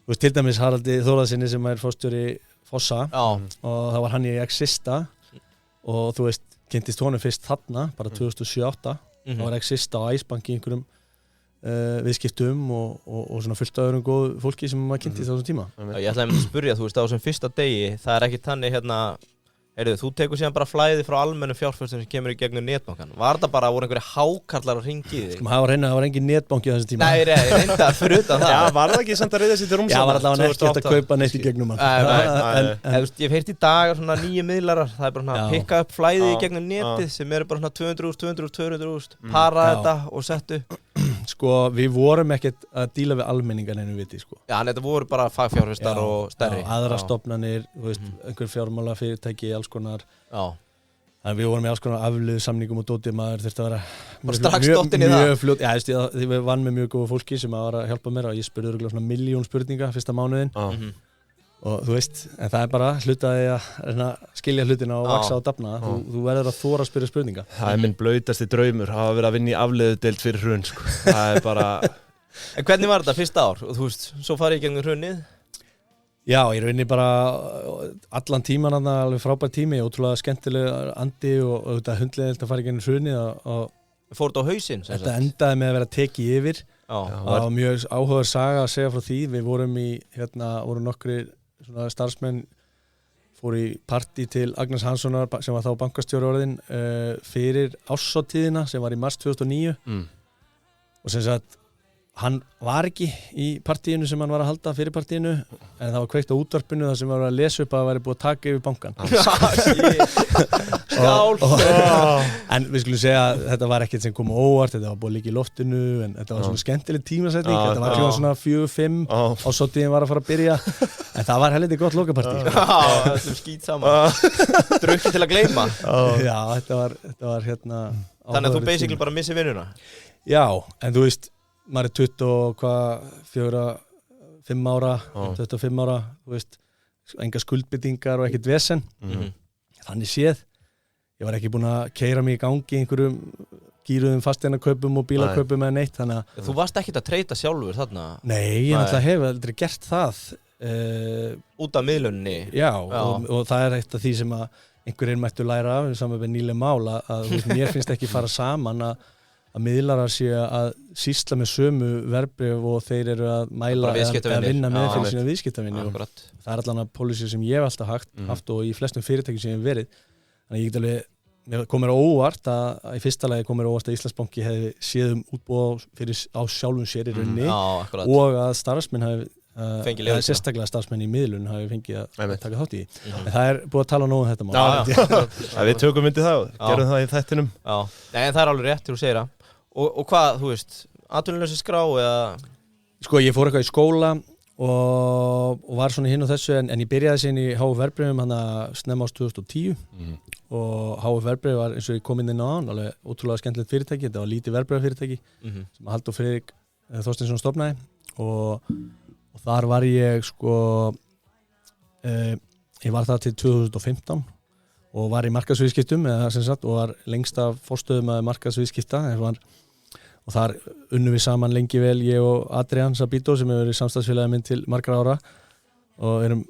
þú veist, til dæmis Haraldi Þórðarsinni sem er forstjóri Fossa og það var hann í Exista og þú veist, kynntist honum fyrst þarna, bara 2007-08 það var Exista og Æsbank í einhverjum viðskiptum og svona fullt af öðrum góð fólki sem maður kynntist á þessum tíma. Ég ætlaði að spyrja, þú veist, á þessum fyrsta degi, það er ekki þannig hérna heyrðu, þú tekur síðan bara flæði frá almennu fjárfestum sem kemur í gegnum netbankan. Var það bara, voru einhverju hákarlar að ringi í þig? Það var engin netbanki á þessum tíma. Nei, reyndar, fyrir utan það. Já, var það ekki samt að reyða sér til rúmsana? Já, var allavega ekki að kaupa neitt í gegnum hann. Ég hef heyrt í dagar svona 9 miðlarar, það er bara svona að pikka upp flæði í gegnum netið sem eru bara svona 200.000, para þetta og settu. Sko, við vorum ekkert að díla við almenningan ennum viti, sko. Já, þetta voru bara fagfjárfestar og stærri. Já, aðra stofnanir, þú veist, einhver fjármálafyrirtæki, alls konar. Já. Þannig við vorum með alls konar afleiðu samningum og dótið, maður þurfti að vera... Bara strax dottin í það? Mjög fljótt, já, því við vann með mjög góða fólki sem var að hjálpa mér og ég spurði örugglega svona 1.000.000 spurninga fyrsta mánuðinn. Og þú veist, en það er bara hlutaði að skilja hlutina og vaksa og dafna. Þú verður að þora að spyrja spurninga. Það er minn blautasti draumur, hafa verið að vinna í afleiðudeild fyrir hrun, sko. Það er bara... En hvernig var þetta fyrsta ár? Og þú veist, svo farið í gegnum hrunið? Já, ég rauninni bara allan tíman, alveg frábær tími, ótrúlega skemmtileg andi og þetta hundleiðilt að fara í gegnum hrunið. Fór þetta á hausinn? Þetta endaði með að vera tekið yfir. Það var mjög áhugaður saga að segja frá því. Við vorum voru nokkri svona starfsmenn fóru í partí til Agnars Hanssonar sem var þá bankastjóri orðinn fyrir árshátíðina sem var í mars 2009 og sem sagt hann var ekki í partíinu sem hann var að halda fyrir partíinu en það var kveikt á útvarpinu þar sem var að lesa upp að það væri búið að taka yfir bankan en við skulum segja að þetta var ekkert sem kom óvart, þetta var búið líka í loftinu en þetta var svona skemmtileg tímasetning þetta var kljóðan svona 4-5 ásóttíðin var að fara að byrja en það var heldur gott lokapartí þetta skýt saman drukki til að gleyma já, þetta var þannig að þú basically bara missi vinnuna já, en þú veist maður er 25 ára, þú veist, enga skuldbyttingar og ekkert vesen. Þannig séð, ég var ekki búinn að keyra mig í gangi í einhverjum gýruðum fasteignakaupum og bílakaupum eða neitt, þannig að... Þú varst ekkert að treyta sjálfur þarna? Nei, ég náttúrulega hef aldrei gert það. Út af miðlunni? Já. Og það er eitt af því sem að einhverjir mættu læra af, saman með nýleg mál, að mér finnst ekki fara saman að miðlarar séu að sýsla með sömu verðbréf og þeir eru að mæla eða vinna með fyrir sína viðskiptavinni og það er allan að policy sem ég hef alltaf haft og í flestum fyrirtækjum sem ég hef verið þannig ég get alveg, mér kom mér óvart að í fyrsta lagi kom mér óvart að Íslandsbanki hefði séð útboð á sjálfum sér í rauninni og að starfsmenn hafi sérstaklega starfsmenn í miðlun hafi fengið að taka þátt í en það er búið að tala nóg um þetta mál Við tökum myndið það og gerum það í þættinum Nei, en það er alveg rétt til þú segir það Og hvað, þú veist, atvinnuleysi skrá eða? Sko, ég fór eitthvað í skóla og var svona hinn og þessu en ég byrjaði síðan í HF Verðbréfum hann að snemma ást 2010 og HF Verðbréf var eins og ég kom inn á hann, alveg ótrúlega skemmtilegt fyrirtæki, þetta var lítið verðbréfafyrirtæki sem Halldór Friðrik Þorsteinsson stofnaði og þar var ég sko, ég var það til 2015 og var í markaðsviðskiptum eða sem sagt og var lengst af forstöðum að markaðsviðskipta og þar unnum við saman lengi vel ég og Adrian Sabito sem hefur verið samstagsfélagi minn til margra ára og erum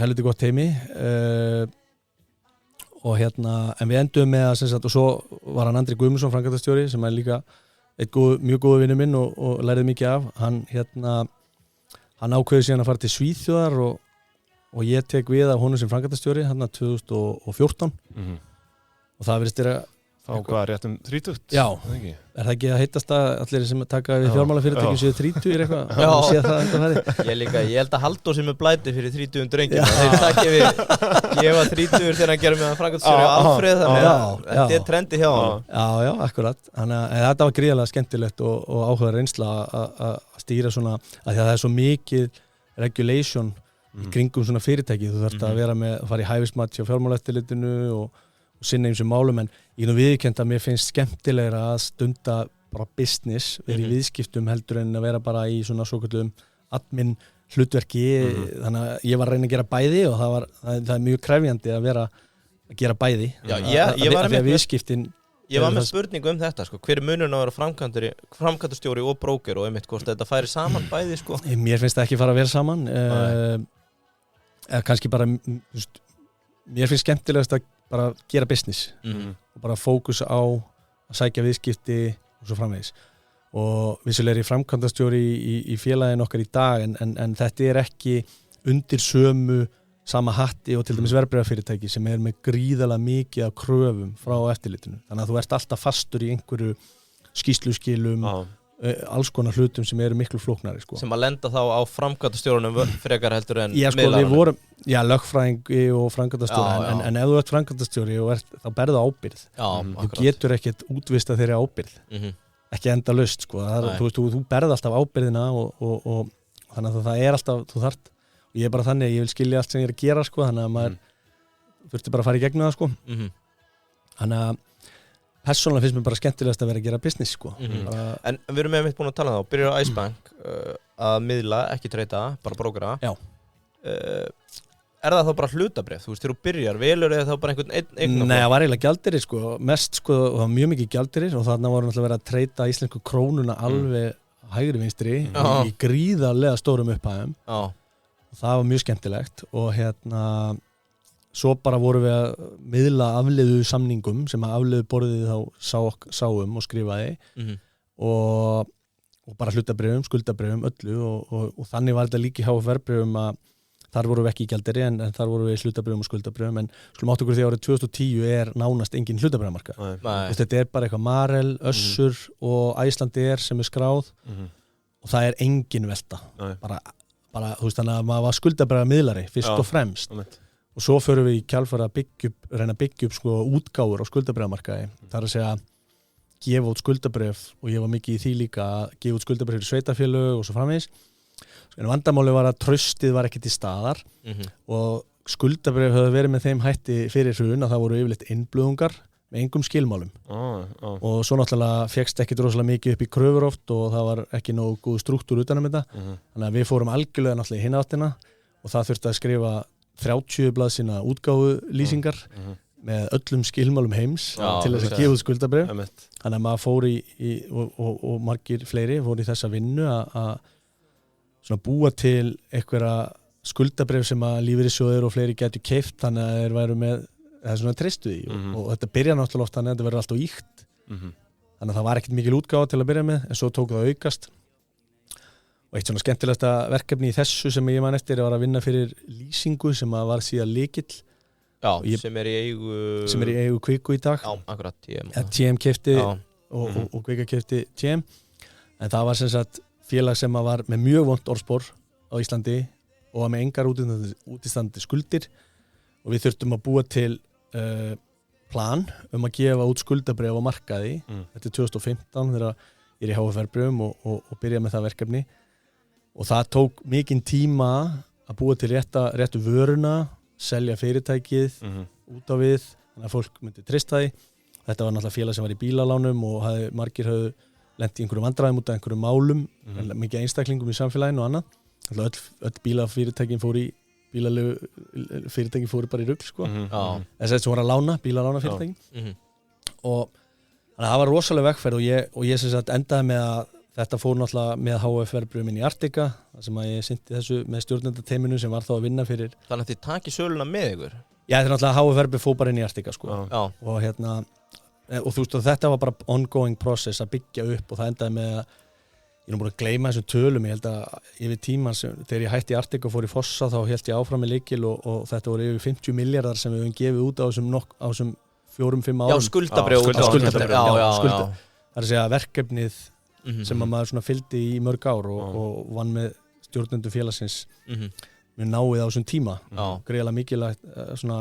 helviti gott heimi og en við endum með að sem sagt og svo var hann Andri Guðmundsson framkvæmdastjóri sem er líka mjög góður vinur minn og lærði mikið af hann ákveður síðan að fara til Svíþjóðar og ég tek við af honum sem framkvæmdastjóri hérna 2014 og það virðist vera hvað, rétt 30? Já, er það ekki að heitast að allir sem taka við fjármálafyrirtæki séu 30 eitthvað? Já, ég held að Halldór sem blæti fyrir 30 drengina. Þeir takki ég var 30 þegar hann gerði með framkvæmdastjóri Alfreð, þannig að þetta trendi hjá hann. Já, akkurat. Þannig að þetta var gríðarlega skemmtilegt og áhuga reynsla að stýra svona, að því að það er svo mikið regulation í kringum svona fyrirtæki. Þú þarft að fara í hæfismat hjá fjármálaeftirlitinu og sinna eins og málum, en ég viðurkennt að mér finnst skemmtilegra að stunda bara business, vera í viðskiptum heldur en að vera bara í svona svokallum admin hlutverki, þannig að ég var að reyna að gera bæði og það er mjög krefjandi að vera að gera bæði. Já, ég var með spurningu þetta, sko, hver er munurinn að vera framkvæmdastjóri og bróker og einmitt hvort þetta færi saman bæði, sko? Mér finnst það ekki fara að vera saman, eða kannski bara, mér finnst skemmtilegast að bara gera business og bara fókus á að sækja viðskipti og svo framvegis og vissulega er ég framkvæmdastjóri í félagin okkar í dag en þetta er ekki undir sama hatti og til dæmis verðbréfafyrirtæki sem er með gríðarlega mikið af kröfum frá eftirlitinu, þannig að þú ert alltaf fastur í einhverju skýrsluskilum alls konar hlutum sem eru miklu flóknari, sko. Sem að lenda þá á framkvæmdastjórunum frekar heldur en miðlarunum. Lögfræðingi og framkvæmdastjóri, en ef þú ert framkvæmdastjóri þá berðu ábyrgð. Þú getur ekkert útvistað þeirri ábyrgð. Ekki endalaust, sko. Þú berð alltaf ábyrgðina og þannig að það er alltaf, þú þarft, og ég er bara þannig, ég vil skilja allt sem ég er að gera, sko, þannig að maður þurfti bara að fara í gegnum það, sko. Þannig að persónulega finnst mér bara skemmtilegast að vera að gera business, sko. En við erum með mitt búin að tala þá, byrjar á Icebank að miðla, ekki treyta, bara brókera. Já. Er það þá bara hlutabréf? Þú veist, þegar þú byrjar, velur eða þá bara einhvern eignaflokk? Nei, það var eiginlega gjaldeyrir, sko, mest, sko, og það var mjög mikið gjaldeyrir og þarna voru náttúrulega verið að treyta íslensku krónuna alveg hægri vinstri í gríðarlega stórum upphæðum. Og það var mjög skemmtilegt og svo bara vorum við að miðla afleiðu samningum sem að afleiðu borðið þá sáum og skrifaði og bara hlutabréfum, skuldabréfum, öllu og þannig var þetta líka í HFR-bréfum að þar vorum við ekki í gjaldeyri en þar vorum við hlutabréfum og skuldabréfum en skulum átta okkur því að árið 2010 er nánast engin hlutabréfamarka. Þetta er bara eitthvað Marel, Össur og Icelandair sem er skráð og það er engin velta. Bara, þú veist, þannig að maður var skuldabréfa miðlari fyrst og fremst. Og svo förum við í kjálfara að reyna að byggja upp sko útgáfur á skuldabréfamarkaði. Það er að segja gefa út skuldabréf og ég var mikið í því líka að gefa út skuldabréf fyrir sveitarfélög og svo framvegis. En vandamáli var að traustið var ekki til staðar og skuldabréf höfðu verið með þeim hætti fyrir hrun að það voru yfirleitt innblöðungar með engum skilmálum. Og svo náttúrulega fékkst ekki rosalega mikið upp í kröfur oft og það var ekki nógu góð strúktúr utan um þetta. Þannig að við fórum algjörlega náttúrulega í hina áttina og það þurfti að skrifa 30 blaðsíðna útgáfu lýsingar með öllum skilmálum heims til þess að gefa út skuldabréf. Þannig að maður fór og margir fleiri fór í þessa vinnu að búa til einhverja skuldabréf sem að lífeyrissjóðir og fleiri getur keypt þannig að þeir væru með það svona treystu í og þetta byrja náttúrulega oft þannig að þetta verður alltaf íkt. Þannig að það var ekkert mikil útgáfa til að byrja með en svo tók það aukast. Og eitt svona skemmtilegasta verkefni í þessu sem ég man eftir var að vinna fyrir lýsingu sem var síðan lykill. Já, sem er í eigu Kviku í dag. Já, akkurat, TM. TM keypti og Kvika keypti TM. En það var sem sagt félag sem var með mjög vont orðspor á Íslandi og var með engar útistandi skuldir og við þurftum að búa til plan að gefa út skuldabréf á markaði. Þetta er 2015 þegar ég er í HFR-bréfum og byrja með það verkefni. Og það tók mikinn tíma að búa til réttu vöruna, selja fyrirtækið út á við, þannig að fólk myndi treysta því. Þetta var náttúrulega félag sem var í bílalánum og margir höfðu lent í einhverjum vandræðum út af einhverjum málum, mikið einstaklingum í samfélaginu og annað. Öll bílafyrirtækin fyrirtækin fóru bara í rugl, sko. Þess að þetta voru að lána, bílalánafyrirtækin. Og þannig að það var rosalega vegferð og ég sem sagt endaði með að þetta fór náttúrulega með HFR-bréfum í Artika, þar sem að ég sinnti þessu með stjórnendateiminu sem var þá að vinna fyrir. Þannig að þið taki söluna með ykkur? Já, þetta er náttúrulega HFR-bréf fór bara inn í Artika, sko. Og og þú veist, og þetta var bara ongoing process að byggja upp og það endaði með að ég er búin að gleyma þessum tölum, ég held að yfir tíman þegar ég hætti í Artika og fór í Fossa þá held ég áfram með lykil og þetta voru yfir 50 miljardar sem við höfum gefið út á þessum 4-5 árum. Já, skuldabréf. Það er að segja verkefnið sem að maður svona fylgdi í mörg ár og vann með stjórnendur félagsins mjög náið á þessum tíma. Greiðlega mikilvægt svona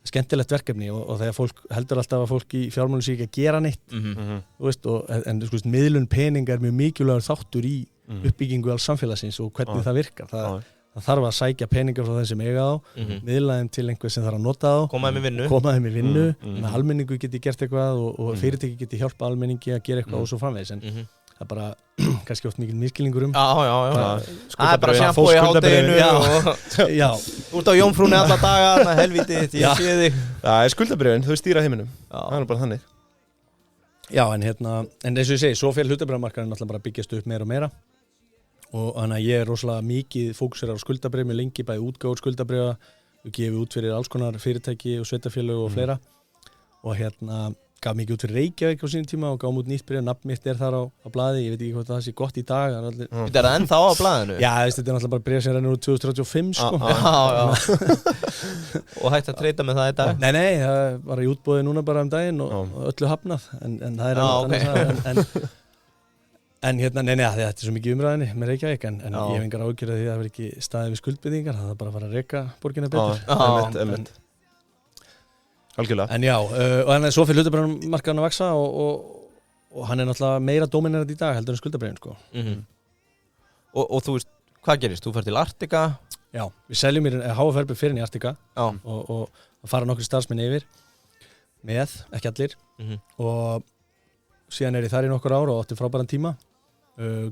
skemmtilegt verkefni og þegar fólk heldur alltaf að fólk í fjármálum sé ekki að gera neitt, þú veist, en sko miðlun peninga er mjög mikilvægur þáttur í uppbyggingu alls samfélagsins og hvernig það virkar. Það þarf að sækja peninga frá þeim sem eiga á, miðla þeim til einhver sem þarf að nota á, koma þeim í vinnu, almenningu geti gert eitthvað og fyrirtæki geti hjálpa almenningi að gera eitthvað og svo framvegis, en það er bara kannski oft mikil misskilningur það er bara sjampo í hádeginu og út á jómfrúni alla daga, helvítið, ég sé þig. Það er skuldabréfin, þau stýra heiminum, það er bara þannig. Já, en eins og ég segi, svo fyrir hlutabréfamarkaðurinn náttúrulega bara byggjast upp meira og meira og þannig að ég er rosalega mikið fókuserar á skuldabréf með lengi, bæði útgáfur skuldabréfa, við gefum út fyrir alls konar fyrirtæki og sveitarfélög og fleira og gaf mikið út fyrir Reykjavík á sínum tíma og gaf út nýtt bréf, nafn mitt er þar á blaði, ég veit ekki hvort það sé gott í dag. Þetta er það ennþá á blaðinu? Já, þetta er náttúrulega bara bréf sem rennur úr 2035 sko. Og hægt að treyta með það í dag? Nei, það var í útboði núna bara daginn og öllu hafnað, en það er annað. En þetta er svo mikið umræðinni með Reykjavík, en ég hef engar áhyggjur af því að það verður ekki staðið við skuldbindingar, það er bara að fara að reka borgina betur. Algjörlega. En já, og þannig að svo fyrir hlutabréfamarkaðurinn að vaxa og hann er náttúrulega meira dóminerandi í dag heldur en skuldabréfin sko. Og þú veist, hvað gerist? Þú fer til Arctica? Já, við seljum HFR fyrir í Arctica og fara nokkri starfsmenn yfir með, ekki allir og síðan er ég þar í nokkur ár og átti frábæran tíma,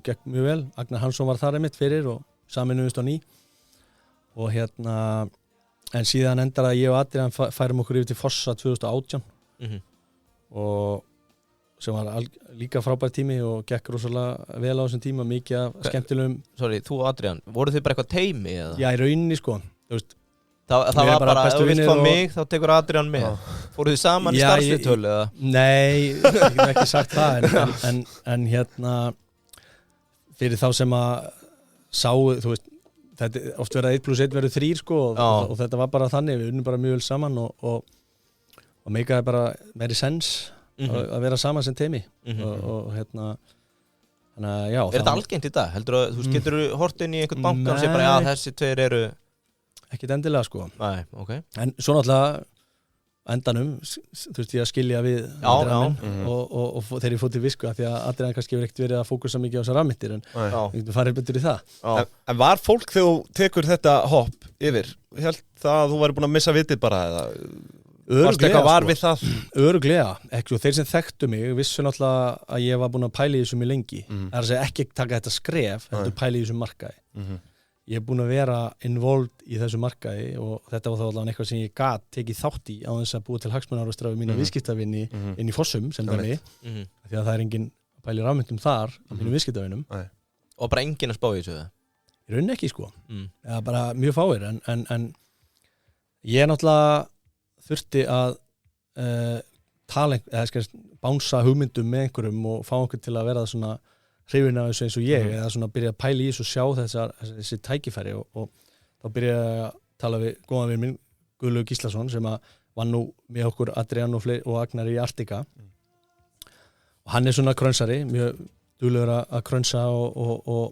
gekk mjög vel. Agnar Hansson var þar einmitt fyrir og saminuðumst á ný og en síðan endar að ég og Adrian færum okkur yfir til Fossa 2018 og sem var líka frábær tími og gekk rosalega vel á þessum tíma, mikið af skemmtilegum. Sorry, þú og Adrian, voru þið bara eitthvað teymi eða? Já, í rauninni sko, þú veist. Það var bara, ef þú vilt fá mig, þá tekur Adrian með. Fóruð þið saman í starfsviðtölu eða? Nei, ég hef ekki sagt það, en fyrir þá sem að sáu, þú veist, þetta oft verið 1+1 verður 3 sko og þetta var bara þannig, við unnum bara mjög vel saman og meikaði bara meiri sens að vera saman sem teimi og þannig að já. Er þetta algengt í dag? Heldur að þú getur hort inn í einhvern banka og sé bara þessi tveir eru ekkert endilega sko. Nei, ok. En svo náttúrulega endanum, þú veist, ég að skilja við Adrian og þegar ég fór til Visku því að Adrian kannski hefur ekkert verið að fókusa mikið á þessar rafmyndir en við getum farið betur í það. En var fólk þegar þú tekur þetta hopp yfir, held það að þú væri búin að missa vitið bara eða varst eitthvað var við það? Örugglega, ekki, og þeir sem þekktu mig vissu náttúrulega að ég var búin að pæla í þessu mjög lengi. Það er að segja ekki taka þetta skref, heldur pæla í þessu markaði. Ég hef búin að vera involved í þessu markaði og þetta var þá allavega eitthvað sem ég gat tekið þátt í á þess að búa til hagsmunaárekstra við mína viðskiptavinni inn í Fossum sem dæmi, því að það er engin pæli rafmyndum þar á mínum viðskiptavinnum. Og bara engin að spá í þessu það? Í rauninni ekki sko, eða bara mjög fáir en ég náttúrulega þurfti að tala, eða bánsa hugmyndum með einhverjum og fá einhvern til að vera svona hrifin af þessu eins og ég eða svona byrja að pæla í þessu og sjá þessi tækifæri og þá byrja ég að tala við góðan vin minn Guðlaug Gíslason sem að var nú með okkur Adrian og Agnar í Arctica og hann er svona krönsari, mjög duglegur að krönsa og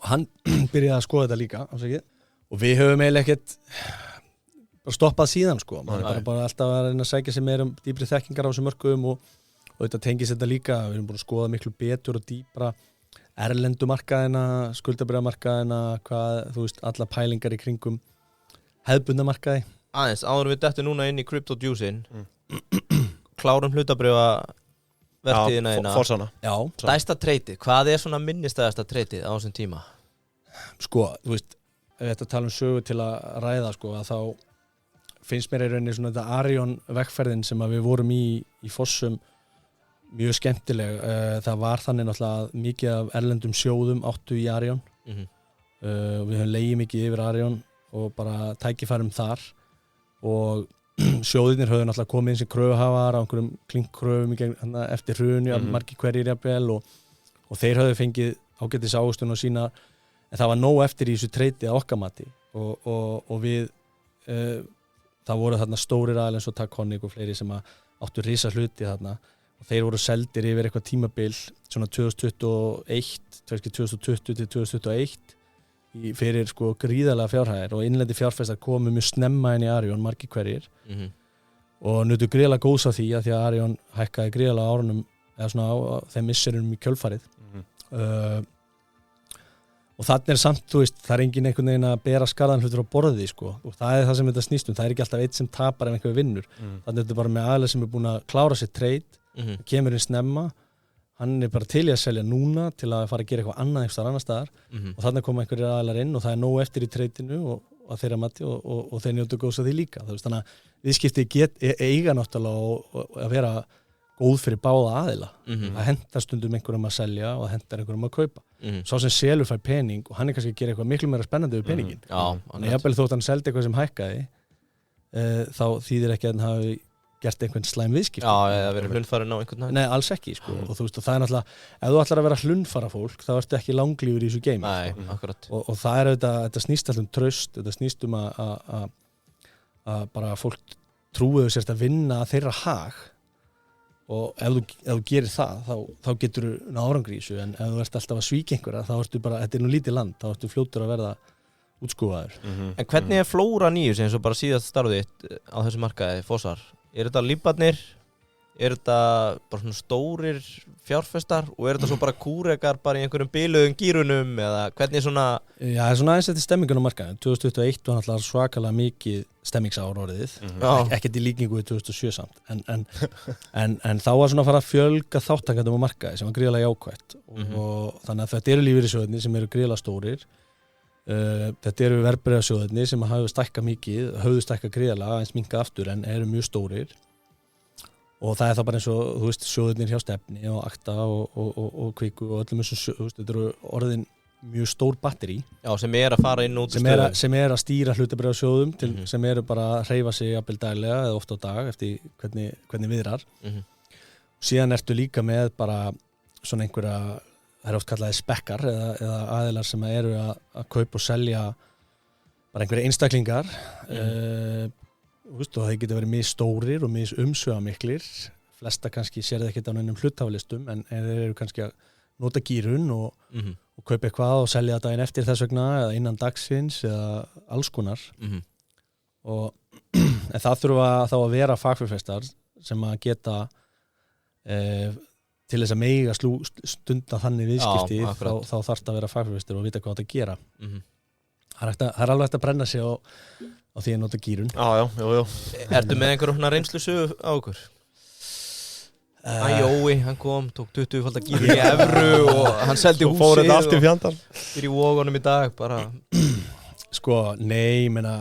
hann byrjaði að skoða þetta líka og við höfum eiginlega ekkert bara stoppað síðan sko, maður er bara alltaf að reyna að sækja sig meira dýpri þekkingar á þessu mörkuðum og þetta tengist þetta líka, við erum búin að skoða miklu betur og dýpra erlendu markaðina, skuldabréfamarkaðina, hvað, þú veist, alla pælingar í kringum hefðbundna markaði. Aðeins, áður við dettum núna inn í Crypto Juice-in, klárum hlutabréfavertíðina eina. Forsana. Já. Stærsta treytið, hvað er svona minnistæðasta treytið á þessum tíma? Sko, þú veist, ef við ættum að tala sögu til að ræða, sko, að þá finnst mér í rauninni svona þetta Arion vegferðin sem að við vorum í Fossum mjög skemmtileg. Það var þannig náttúrulega mikið af erlendum sjóðum áttu í Arion. Við höfum legið mikið yfir Arion og bara tækifærum þar og sjóðirnir höfðu náttúrulega komið inn sem kröfuhafar á einhverjum klinkkröfum eftir hruni af margir hverjir jafnvel og þeir höfðu fengið ágætis ávöxtun og sína en það var nóg eftir í þessu treyti að okkar mati og við það það voru þarna stórir aðeins eins og Taconic og fleiri sem áttu risa hluti þarna og þeir voru seldir yfir eitthvað tímabil svona 2021 til 2021 fyrir sko gríðarlega fjárhæðir og innlendi fjárfestar komu mjög snemma inn í Arion margir hverjir og nutu gríðarlega góðs af því að Arion hækkaði gríðarlega árunum eða svona á þeim misserum í kjölfarið og þannig samt, þú veist, það engin einhvern veginn að bera skarðan hlutur á borði sko og það það sem þetta snýst það ekki alltaf eitt sem tapar ef einhver vinnur þannig þetta bara með aðeins sem búin að klára sér trade kemur inn snemma hann bara til í að selja núna til að fara að gera eitthvað annað einhverstaðar annar staðar og þannig koma einhverjir aðeinar inn og það nóg eftir í treytinu og þeirra mati og þeir njótu góðs af því líka þannig að viðskipti eiga náttúrulega að vera góð fyrir báða aðila að henda stundum einhverjum að selja og að henda einhverjum að kaupa svo sem selur fær pening og hann kannski að gera eitthvað miklu meira spennandi við peningin þannig að jafnvel þótt hann seldi eitthvað sem hækkaði þá þýðir ekki að hann hafi gert einhvern slæm viðskipti eða verið hlunnfarinn á einhvern Nei, alls ekki sko og þú veist og það náttúrulega ef þú ætlar að vera hlunnfara fólk þá ertu ekki langlífur í þessu game Nei, akkurat og það þetta snýst alltaf traust þetta snýst að bara fólk trúiðu sérst að vinna þeirra hag og ef þú gerir það þá getur þú árangri í þessu en ef þú ert alltaf að svíkja einhverja þá ertu bara, þetta nú lítið land þá ertu fljótur að verða útskúfaður En hvernig flóran í þessu eins og bara síðast starfið þitt á þessu markaði Fossar? Þetta líbarnir? Þetta bara svona stórir fjárfestar? Og þetta svo bara kúrekar bara í einhverjum biluðum gírunum? Eða hvernig svona... Já, það svona aðeins þetta stemmingun á markaðin. 2021 var náttúrulega svakalega mikið stemmingsár orðið. Ekkert í líkingu við 2007 samt. En þá var svona að fara að fjölga þáttakandum á markaði sem var gríðarlega jákvætt. Og þannig að þetta eru lífeyrissjóðirnir sem eru gríðarlega stórir. Þetta eru verðbréfasjóðirnir sem hafa stækkað mikið, höfðu stækkað gríðarlega eins minkað aftur en eru mjög stórir og það þá bara eins og þú veist sjóðirnir hjá Stefni og Akta og Kviku og öllum þessum þetta eru orðin mjög stór batteri sem að fara inn út sem að stýra hlutabréfasjóðum til sem eru bara að hreyfa sig jafnvel daglega eða oft á dag eftir hvernig viðrar síðan ertu líka með bara svona einhverja það eru oft kallaði spekkar eða aðilar sem eru að kaupa og selja bara einhverja einstaklingar og það getur verið mjög stórir og mjög umsvifamiklir flesta kannski sér það ekki á neinum hlutafalistum en þeir eru kannski að nota gírun og kaupa eitthvað og selja það daginn eftir þess vegna eða innan dagsins eða alls konar en það þurfa þá að vera fagfjárfestar sem að geta til þess að mega stunda þannig viðskipti þá þarf það að vera fagfjárfestur og vita hvað það gera það er alveg hægt að brenna sig á því að nota gírun Já. Ertu með einhverjum reynslusögu á okkur? Jói, hann kom, tók 20-falda gírun í evru og hann seldi húsið fór þetta allt í fjandar fyrir í vógunum í dag bara sko, nei, menna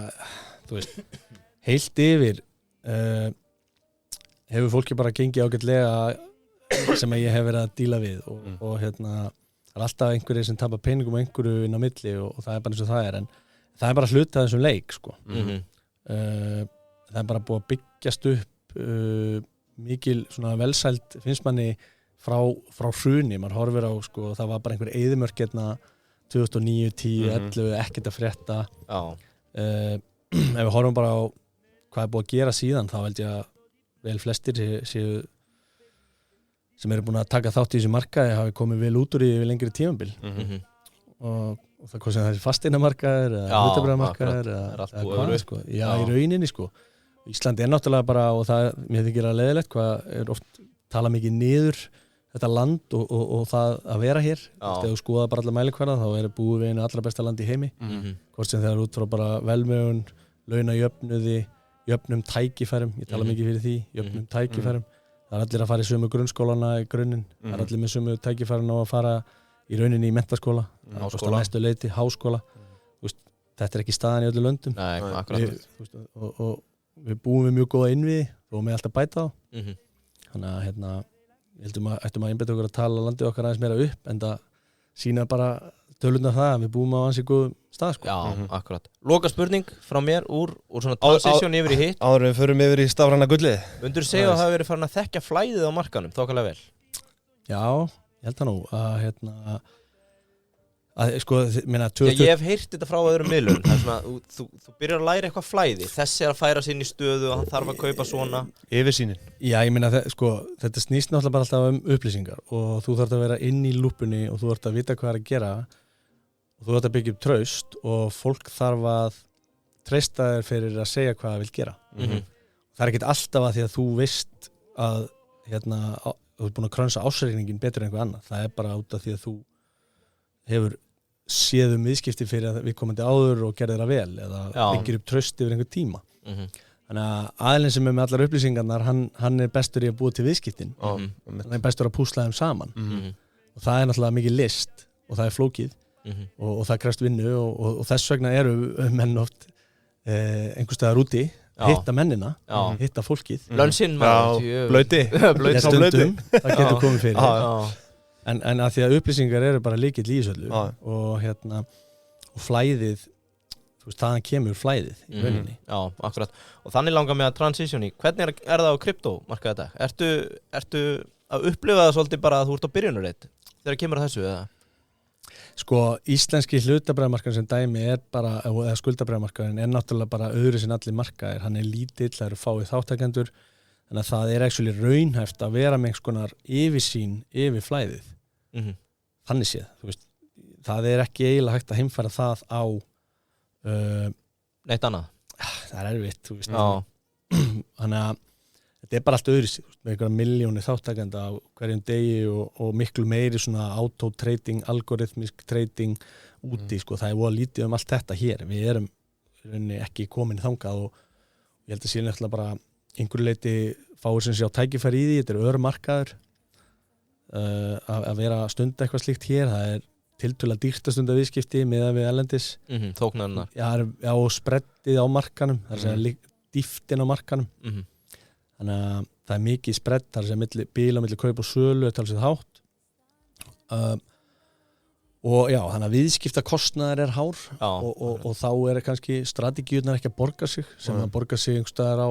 þú veist, heilt yfir hefur fólki bara gengið ágætlega sem að ég hef verið að díla við og það er alltaf einhverjir sem tapar peningum á einhverju inn á milli og það er bara eins og það en það er bara hluti af þessum leik sko. Það er bara búið að byggjast upp mikil svona velsæld finnst manni frá hruni, mann horfir á sko, það var bara einhver eyðimörk 2009, 10, 11 ekkert að frétta ef við horfum bara á hvað er búið að gera síðan þá held ég að vel flestir séu sem eru búin að taka þátt í þessu markaði hafi komið vel út úr í lengri tímabil og það hvað sem það er fasteignamarkaðir eða hlutabréfamarkaðir eða hvað sko. Já, í rauninni sko. Íslandi er náttúrulega bara og það mér þykir að leiðilegt hvað er oft tala mikið niður þetta land og það að vera hér þegar þú skoða bara alla mælikvarða þá er búið við einu allra besta land í heimi hvort sem það er út frá bara velmegun launajöfnuði, jöfnum tækifærum ég tala mikið fyrir því, jöfnum tækifærum það er allir að fara í sömu grunnskólana í grunninn, það er allir með sömu tækifærin á að fara í rauninni í menntaskóla á næstu leiti, háskóla þetta er ekki staðan í öllu löndum og við búum við mjög góða innviði og með alltaf bæta á þannig að ættum að einbeita okkur að tala landið okkar aðeins meira upp en það sína bara tölurnar það að við búum á ansi góðum stað sko. Já, akkurat. Loka spurning frá mér úr svona transition yfir í hitt áður við förum yfir í stafræna gullið Mundur segja að það hafi verið farin að þekkja flæðið á markanum þokkalega vel? Já, ég held það nú Sko, ég hef heyrt þetta frá öðrum miðlum. Það svona, þú byrjar að læra eitthvað flæði. Þessi að færa sig inn í stöðu og hann þarf að kaupa svona. Yfirsýnin. Já, ég meina, þetta snýst náttúrulega bara alltaf upplýsingar og þú þarf að vera inn í lúpunni og þú þarf að vita hvað að gera og þú þarf að byggja upp traust og fólk þarf að treysta þér fyrir að segja hvað það vil gera. Það ekkert alltaf að því að þú veist að þú ert búin að krönsa ásreikningin betur en einhver annað. Það bara út af því að þú hefur séð viðskipti fyrir að við komandi áður og gerðir það vel eða byggir upp traust yfir einhver tíma. Þannig að aðilinn sem með allar upplýsingarnar, hann bestur í að búa til viðskiptin. Hann bestur að púsla þeim saman. Og það náttúrulega mikið list og það flókið og það krefst vinnu og þess vegna eru menn oft einhvers staðar úti, hitta mennina, hitta fólkið. Lönsinn, blöyti. Stundum, það getur komið fyrir. En að því að upplýsingar eru bara lykill í þessu og flæðið, þú veist, þaðan kemur flæðið í rauninni. Já, akkurat. Og þannig langar mig að transitioni. Hvernig er það á kryptómarkaði þetta? Ertu að upplifa það svolítið bara að þú ert á byrjunarreit þegar kemur að þessu eða? Sko, íslenski hlutabréfamarkaðurinn sem dæmi er bara, eða skuldabréfamarkaðurinn er náttúrulega bara öðru sem allir markaðir. Hann er lítill, það eru fáið þáttakendur, þannig að það er actually raunhæft að vera með einhvers konar yfirsýn yfir flæðið. Þannig séð, þú veist, það er ekki eiginlega hægt að heimfæra það á neitt annað. Það er erfitt, þú veist. Þannig að þetta er bara allt öðru séð, með einhverja milljónir þáttakenda á hverjum degi og miklu meiri svona auto-trading, algoritmisk trading úti, sko, það er voða lítið allt þetta hér. Við erum ekki komin þangað og ég held að sé náttúrulega bara einhverju leyti fáir sem sé á tækifæri í því, þetta er örumarkaður að vera að stunda eitthvað slíkt hér, það er tiltölulega dýrt að stunda viðskipti miðað við erlendis. Þóknarnar. Já, og spreddið á markanum, það er að segja dýftin á markanum. Þannig að það er mikið spredd, það er að segja bíl á milli kaup og sölu, þetta er alveg hátt. Og já, þannig að viðskiptakostnaður er hár og þá er kannski strategíurnar ekki að borga sig, sem að borga sig einhvers staðar á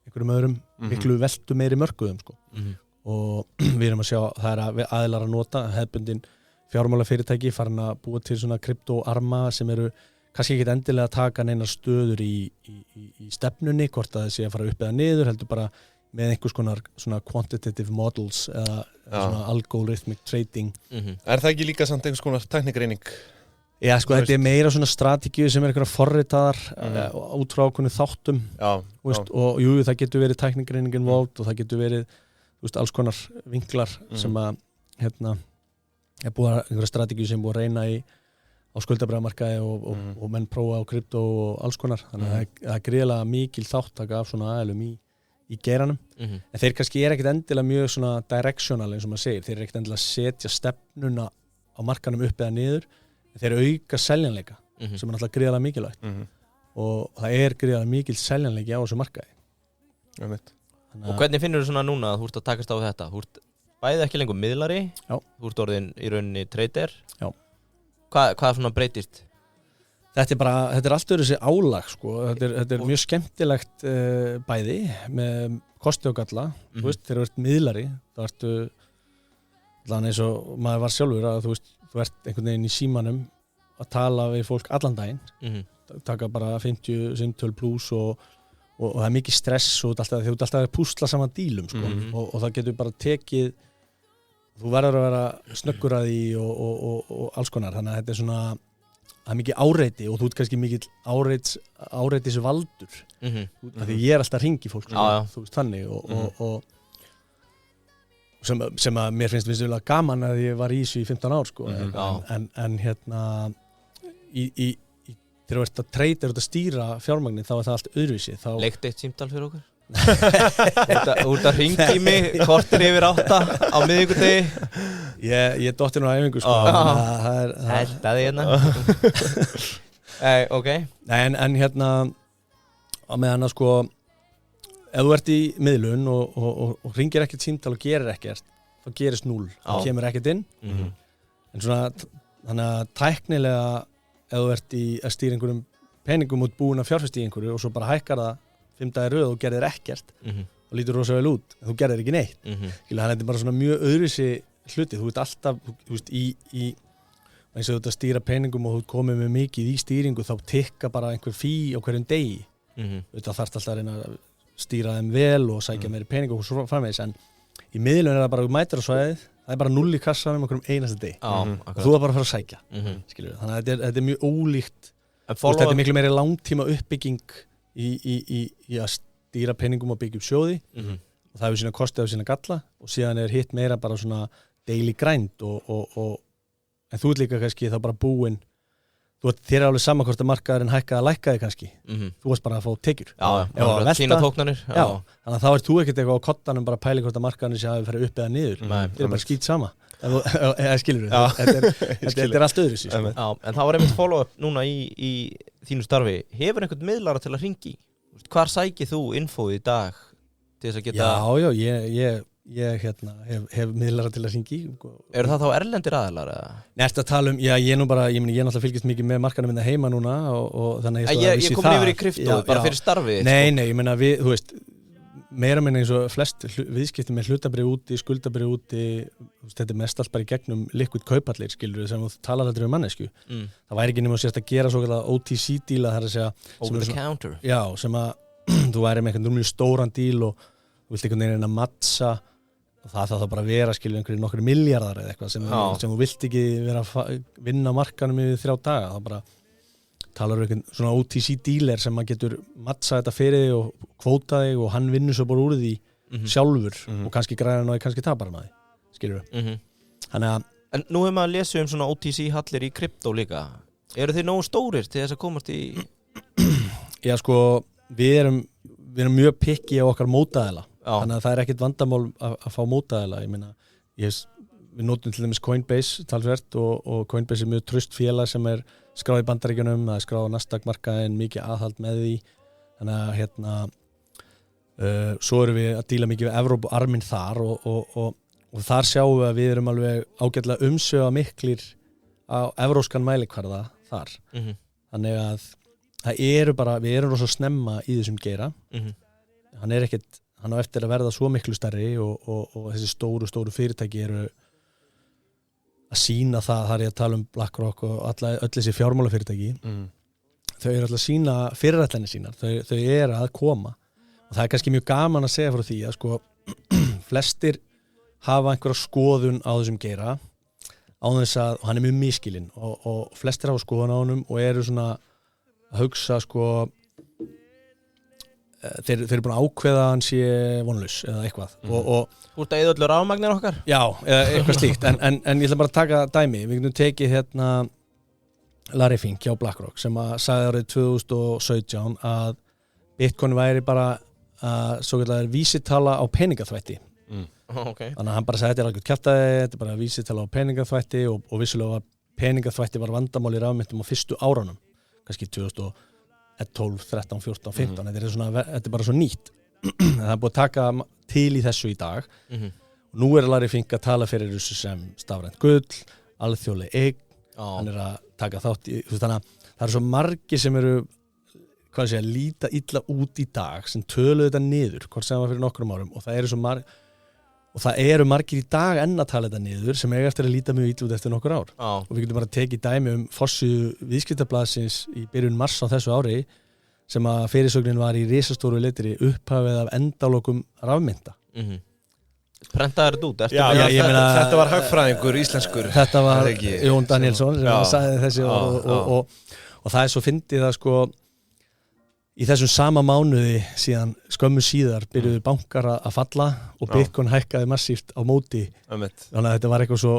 einhverjum öðrum miklu veltu meiri mörkuðum, sko. Og við erum að sjá, það er aðilar að nota, hefðbundin fjármálafyrirtæki farin að búa til svona kryptóarma sem eru kannski ekki endilega að taka neinar stöður í stefnunni, hvort að það sé að fara upp eða niður, heldur bara með einhvers konar svona quantitative models eða svona algorithmic trading. Er það ekki líka samt einhvers konar tæknigreining? Já, sko, þetta er meira svona strategíu sem er einhverja forritaðar út frá ákveðnum þáttum. Veist, og jú, það getur verið tæknigreining involved og það getur verið, þú veist, alls konar vinklar sem að, er búið einhverja strategíu sem er búið að reyna á skuldabréfamarkaði og menn prófa á kryptó og alls konar. Þannig að það er gríðarlega mikil þáttaka af svona aðilum í geiranum. En þeir kannski er ekkert endilega mjög svona directional eins og maður segir. Þeir ekkert endilega setja stefnuna á markanum upp eða niður. Þeir auka seljanleika sem er náttúrulega gríðarlega mikilvægt. Og það er gríðarlega mikil seljanleiki á þessu markaði. Og hvernig finnur þú svona núna að þú ert að takast á þetta? Þú ert bæði ekki lengur miðlari, þú ert orðin í rauninni trader. Hvað svona breytist? Þetta er allt öðru sér álag, sko. Þetta er mjög skemmtilegt bæði með kosti og galla. Þú veist, þegar þú ert miðlari, þá ertu allan eins og maður var sjálfur að þú ert einhvern veginn í símanum að tala við fólk allan daginn. Taka bara 50 simtöl pluss og það er mikið stress og þú ert alltaf að púsla saman dílum, sko. Og það getur bara tekið, þú verður að vera snöggur að því og alls konar, þannig að þetta er svona, það er mikið áreiti og þú ert kannski mikið áreitisvaldur, því ég er alltaf að hringi fólk, þú veist þannig og sem að mér finnst vissulega gaman að ég var í þessu í 15 ár, sko, en þegar þú ert að treyta, þú ert að stýra fjármagnin, þá er það allt öðruvísi. Leikti eitt símtal fyrir okkur? Þú ert að hringi í mig, kortir yfir 8 á miðvikudegi. Ég dotti nú á æfingu, sko. Heldaði hérna. Ok. En á meðan að, sko, ef þú ert í miðlun og hringir ekkert símtal og gerir ekkert, þá gerist 0. Það kemur ekkert inn. En svona, þannig að tæknilega, ef þú ert að stýra einhverjum peningum út búin að fjárfesta í einhverju og svo bara hækkar það 5 dagar í röð og gerðir ekkert og lítur rosa vel út, en þú gerðir ekki neitt. Þannig að þetta er bara svona mjög öðruvísi hluti. Þú ert alltaf, þú veist, eins og þú ert að stýra peningum og þú komið með mikið í stýringu þá tikka bara einhver fí á hverjum degi þetta þarf alltaf að reyna að stýra þeim vel og sækja meiri pening og svo framvegis en í miðlun það bara mætir á svæðið það bara 0 í kassanum okkur einasta deg og þú bara að fara að sækja skilur þannig að þetta er mjög ólíkt þetta er miklu meiri langtíma uppbygging í að stýra peningum og byggja upp sjóði og það hefur sína kosti og sína galla og síðan hitt meira bara svona daily grind en þú líka kannski þá bara búinn þér alveg sama hvort að markaðurinn hækkaði að lækkaði kannski þú varst bara að fá tekjur sína tóknanir þannig að þá ert þú ekkert eitthvað á kottanum bara að pæli hvort að markaðurinn sé að fara upp eða niður þetta er bara skýt sama eða skilur þetta er allt öðru síðan en það var einmitt follow-up núna í þínu starfi hefur einhvern miðlara til að hringi hvar sækir þú infóið í dag til þess að geta ég hef miðlara til að hringi Eru það þá erlendir aðilar? Næst að tala ég náttúrulega fylgist mikið með markanum minna heima núna og þannig að ég kom yfir í krypto bara fyrir starfi Nei, ég meina þú veist meira minna eins og flest viðskipti með hlutabrif úti, skuldabrif úti þetta er mest allt bara í gegnum liquid kaupallir skilur sem þú talar aldrei mannesku það væri ekki nema að sérst að gera svo kallar OTC díla það er að segja over the counter Já, sem að þú væri með einhvern stóran díl og þú vilt einhvern veginn að mattsa og það þarf bara að vera skilur einhverjum nokkru miljardar eða eitthvað sem þú vilt ekki vera að vinna á markanum yfir 3 daga það bara talar einhvern svona OTC dealer sem maður getur mattsað þetta fyrir þig og kvóta þig og hann vinnur svo bara úr því sjálfur og kannski græðir hann og kannski tapar hann að því skilur Þannig að En nú hefur maður lesið svona OTC hallir í krypto líka Eru þið nógu stórir til þess að komast í Já sko við erum mjög pikki á okkar mótaðila þannig að það er ekkert vandamál að fá mótaðila ég meina við notum til dæmis Coinbase talsvert og Coinbase er mjög traust félag sem er skráð í Bandaríkjunum það er skráð á Nasdaq-markaðinn mikið aðhald með því þannig að svo erum við að díla mikið við Evrópu-arminn þar og þar sjáum við að við erum alveg ágætlega umsöga miklir á evróskan mælikvarða þar þannig að við erum rosa snemma í þessum geira hann á eftir að verða svo miklu stærri og þessi stóru fyrirtæki eru að sína það er ég að tala um BlackRock og öll þessi fjármálafyrirtæki þau eru alltaf að sína fyrirætlanir sínar þau eru að koma og það er kannski mjög gaman að segja frá því að sko flestir hafa einhverja skoðun á þessum geira á þess að hann er mjög miskilinn og flestir hafa skoðun á honum og eru svona að hugsa sko þeir eru búin að ákveða að hann sé vonlaus eða eitthvað og Þú ert að eyða öllu rafmagnir okkar? Já, eitthvað slíkt en ég ætla bara að taka dæmi við getum tekið Larry Fink hjá BlackRock sem að sagði árið 2017 að Bitcoin væri bara svo kallar vísitala á peningaþvætti Okay. Þannig að hann bara sagði þetta er alveg kjaftaði þetta er bara vísitala á peningaþvætti og vissulega peningaþvætti var vandamál í rafmyntum á fyrstu árunum kannski 2012, 13, 14, 15 þetta er bara svo nýtt það er búið að taka til í þessu í dag og nú er Larry Fink að tala fyrir þessu sem stafrænt gull alþjóðleg eign hann er að taka þátt í þannig að það eru svo margir sem eru líta illa út í dag sem töluðu þetta niður hvort sem var fyrir nokkrum árum og það eru margir í dag enn að tala þetta niður sem eiga eftir að líta mjög illa út eftir nokkur ár og við getum bara tekið dæmi forsíðu viðskiptablaðsins í byrjun mars á þessu ári sem að fyrirsögnin var í risastóru letri upphafið af endalokum rafmynta Prentaður þetta út? Þetta var hagfræðingur íslenskur Þetta var Jón Danielsson sem sagði þessi og það er svo fyndið að sko í þessum sama mánuði síðan skömmu síðar byrjuðu bankar að falla og Bitcoin hækkaði massíft á móti þannig að þetta var eitthvað svo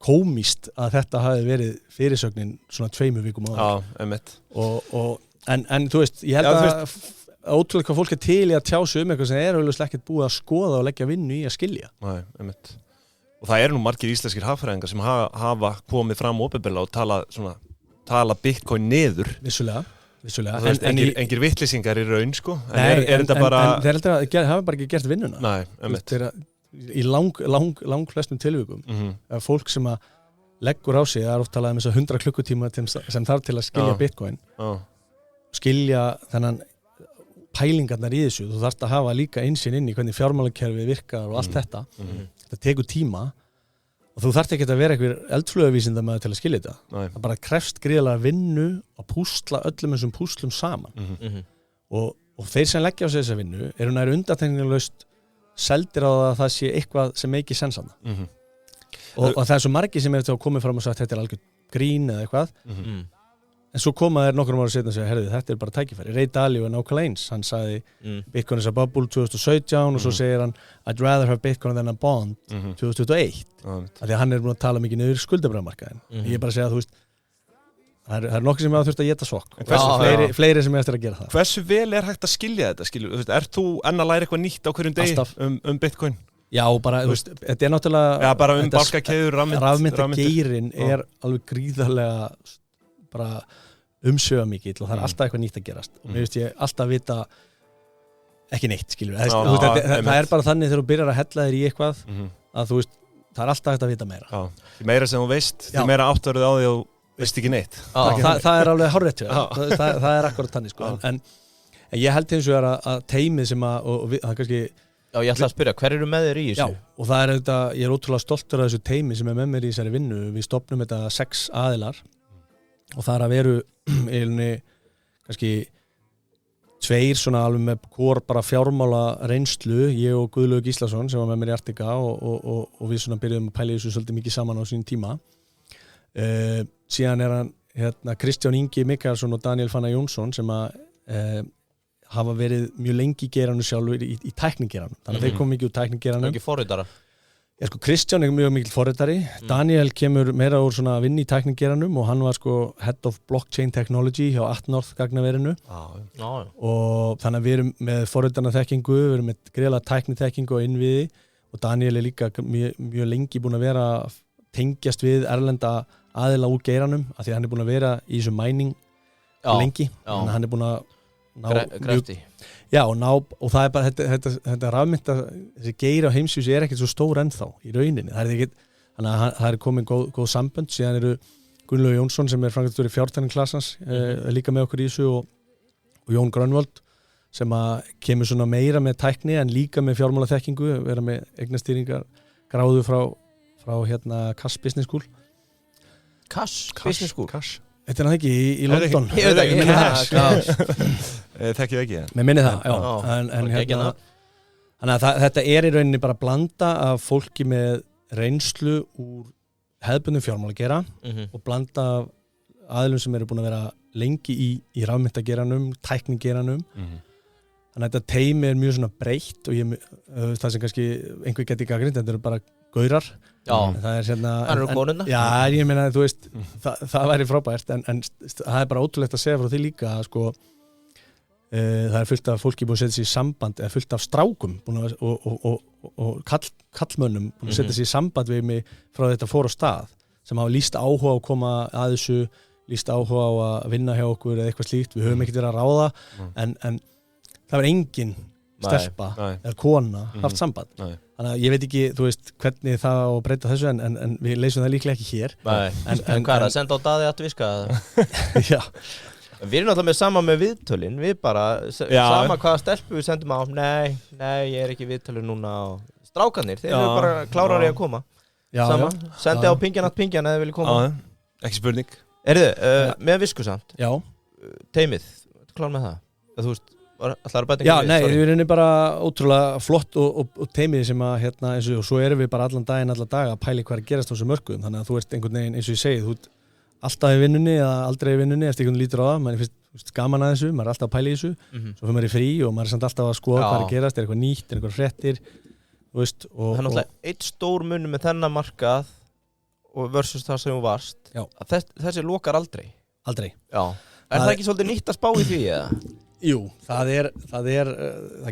komíst að þetta hafi verið fyrirsögnin svona 2 vikum áður en þú veist ég held að ótrúlega hvað fólk er til í að tjá sig eitthvað sem er auðvitað ekkert búið að skoða og leggja vinnu í að skilja og það eru nú margir íslenskir hagfræðingar sem hafa komið fram opinberlega og tala Bitcoin niður vissulega engir vitlýsingar í raun sko en þeir hafa bara ekki gert vinnuna í lang flestum tilvikum fólk sem að leggur á sig það er oft talað um þess að 100 klukkutíma sem þarf til að skilja Bitcoin skilja þennan pælingarnar í þessu þú þarfst að hafa líka einsinn inn í hvernig fjármálakerfið virkar og allt þetta tekur tíma og og þú þarft ekki að vera einhver eldflöguvísindamaður til að skilja þetta. Það bara krefst gríðarlega vinnu að púsla öllum þessum púslum saman. Og þeir sem leggja á sig þessa vinnu eru nær undantekningarlaust seldir á það sé eitthvað sem ekki sensana. Og það er svo margir sem þá komið fram og sagt þetta algjör grín eða eitthvað. En svo koma þeir nokkrum ára setna og segja, herðu, þetta bara tækifæri. Ray Dalio er nákvæmlega eins. Hann sagði Bitcoin is a bubble 2017 og svo segir hann I'd rather have Bitcoin than a bond 2021. Af því að hann búin að tala mikið niður skuldabréfamarkaðinn. Ég bara segja að þú veist, það er nokkuð sem þurft að éta sokk. Fleiri sem eftir að gera það. Hversu vel er hægt að skilja þetta? Ert þú enn að læra eitthvað nýtt á hverjum degi Bitcoin? Já, bara, þú veist, þetta er náttúrulega bara bálkakeður, rafmyntageirinn er alveg gríðarlega bara umsvifamikill og það er alltaf eitthvað nýtt að gerast og mér veist ég alltaf vita ekki neitt, skilur það er bara þannig þegar þú byrjar að hella þér í eitthvað að þú veist, það er alltaf eitthvað að vita meira því meira sem þú veist, því meira áttarðu á því og veist ekki neitt það er alveg hárrétt það er akkurat þannig, sko en ég held eins og að teimið sem að það kannski Já, ég ætla að spyrja, hver eru með þér í þessu? Já, og það er þetta, ég er ótrúlega stoltur af þessu teimi sem er með mér í þessari vinnu. Við stofnum þetta 6 aðilar og það er að veru eiginni kannski 2 svona alveg með kór bara fjármála reynslu, ég og Guðlaugur Gíslason sem var með mér í Artika og við svona byrjuðum að pæla þessu svolítið mikið saman á sínum tíma. Síðan er hann Kristján Ingi Mikaelsson og Daniel Fannar Jónsson sem að hafa verið mjög lengi í geranum sjálfur í tæknigeranum. Þannig að þeir kom mikið úr tæknigeranum. Það er ekki forritara? Sko, Kristján er mjög mikil forritari. Daniel kemur meira úr svona að vinna í tæknigeranum og hann var sko Head of Blockchain Technology hjá Atnorth gagnaverinu. Og þannig að við erum með forritarna þekkingu, við erum með greiðlega tækniþekkingu og innviði og Daniel er líka mjög lengi búin að vera tengjast við erlenda aðila úr geranum af því að hann er búin að vera í þessu mining lengi. Þannig að hann er búin að Grefti. Já, og það er bara þetta rafmynta, þessi geiri á heimsvísu er ekkert svo stór ennþá í rauninni. Þannig að það er komin góð sambönd, síðan eru Gunnlaugur Jónsson sem er framkvæmdastjóri fjártækniklassans líka með okkur í þessu og Jón Grönvold sem að kemur svona meira með tækni en líka með fjármálaþekkingu, vera með eignastýringar gráðu frá Cass Business School. Cass Business School? Þetta er það ekki í London. Ég veit ekki. Þekkið ekki. Mér minni það, já. Þannig að þetta er í rauninni bara blanda af fólki með reynslu úr hefðbundum fjármálagera og blanda af aðilum sem eru búin að vera lengi í rafmyntageranum, tæknigeranum. Þannig að þetta teimi er mjög svona breytt og það sem kannski einhver geti gagnrýnt, þetta eru bara gaurar. Já, það er það eru konuna. Já, ég meina þú veist, það væri frábært en það er bara ótrúlegt að segja frá því líka að sko það er fullt af fólki búin að setja sig í samband eða fullt af strákum og kallmönnum búin að setja sig í samband við mig frá þetta fór á stað sem hafa lýst áhuga á að koma að þessu, lýst áhuga á að vinna hjá okkur eða eitthvað slíkt, við höfum ekkert verið að ráða en það var engin stelpa eða kona haft samband. Þannig að ég veit ekki, þú veist, hvernig það á að breyta þessu en við leysum það líklega ekki hér. En hvað er að senda á Daði að viska? Já. Við erum náttúrulega sama með viðtölin, við bara, sama hvaða stelpu við sendum á, nei, ég er ekki viðtölin núna og strákanir, þeir eru bara klárari að koma. Sama, sendi á pingjan eða vilja koma. Ekki spurning. Með visku samt? Já. Teimið, klár með það? Þú veist, Já, nei, við erum bara ótrúlega flott og teimið sem að eins og svo erum við bara alla daga að pæli hvað er að gerast á þessu mörkuðum, þannig að þú ert einhvern veginn eins og ég segi, þú ert alltaf í vinnunni eða aldrei í vinnunni eftir einhvern lítur á það, maður finnst gaman að þessu, maður er alltaf að pæla í þessu, svo fyrir maður í frí og maður er samt alltaf að skoða hvað er að gerast, er eitthvað nýtt, er eitthvað fréttir, þú veist. Það er náttúrulega eitt stór munur með þennan markað versus það sem þú varst, að þessi lokar aldrei. Aldrei. Já. Er það ekki svolítið nýtt að spá í því eða? Jú, það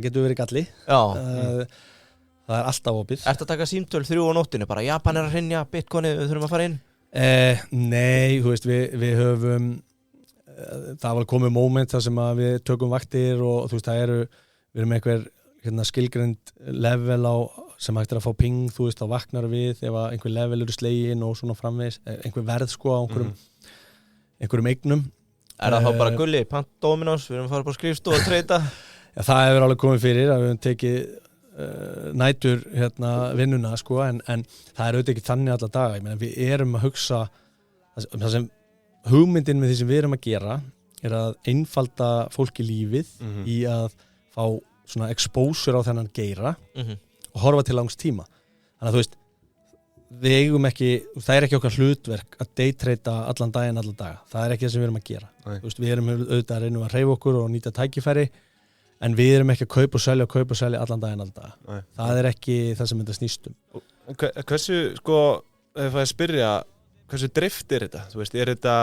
getur verið galli. Það er alltaf opið. Ertu að taka símtöl 3 á nóttinu bara, Japan er að hrynja, Bitcoinið, við þurfum að fara inn? Nei, þú veist, við höfum, það var komið moment þar sem að við tökum vaktir og þú veist, við erum einhver skilgreind level sem hægt er að fá ping, þú veist, þá vaknar við ef einhver level eru slegin og svona framvegis, einhver verð sko á einhverjum eignum. Er það þá bara gulli, pant Dominos, við erum að fara på skrifstofu og treyta? Já, það hefur alveg komið fyrir að við höfum tekið nætur vinnuna sko, en það auðvitað ekki þannig alla daga. Ég meina, við erum að hugsa það sem hugmyndin með því sem við erum að gera að einfalda fólki lífið í að fá svona exposure á þennan geira og horfa til langs tíma. Þannig að þú veist, við eigum ekki, það ekki okkar hlutverk að daytrada allan daginn alla daga. Það ekki það sem við erum að gera. Þú veist, við erum auðvitað að reyna að hreyfa okkur og nýta tækifæri, en við erum ekki að kaupa og selja allan daginn alla daga. Nei. Það ekki það sem þetta snýst um. Hversu, sko, ef ég spyrja, hversu drift þetta? Þú veist, þetta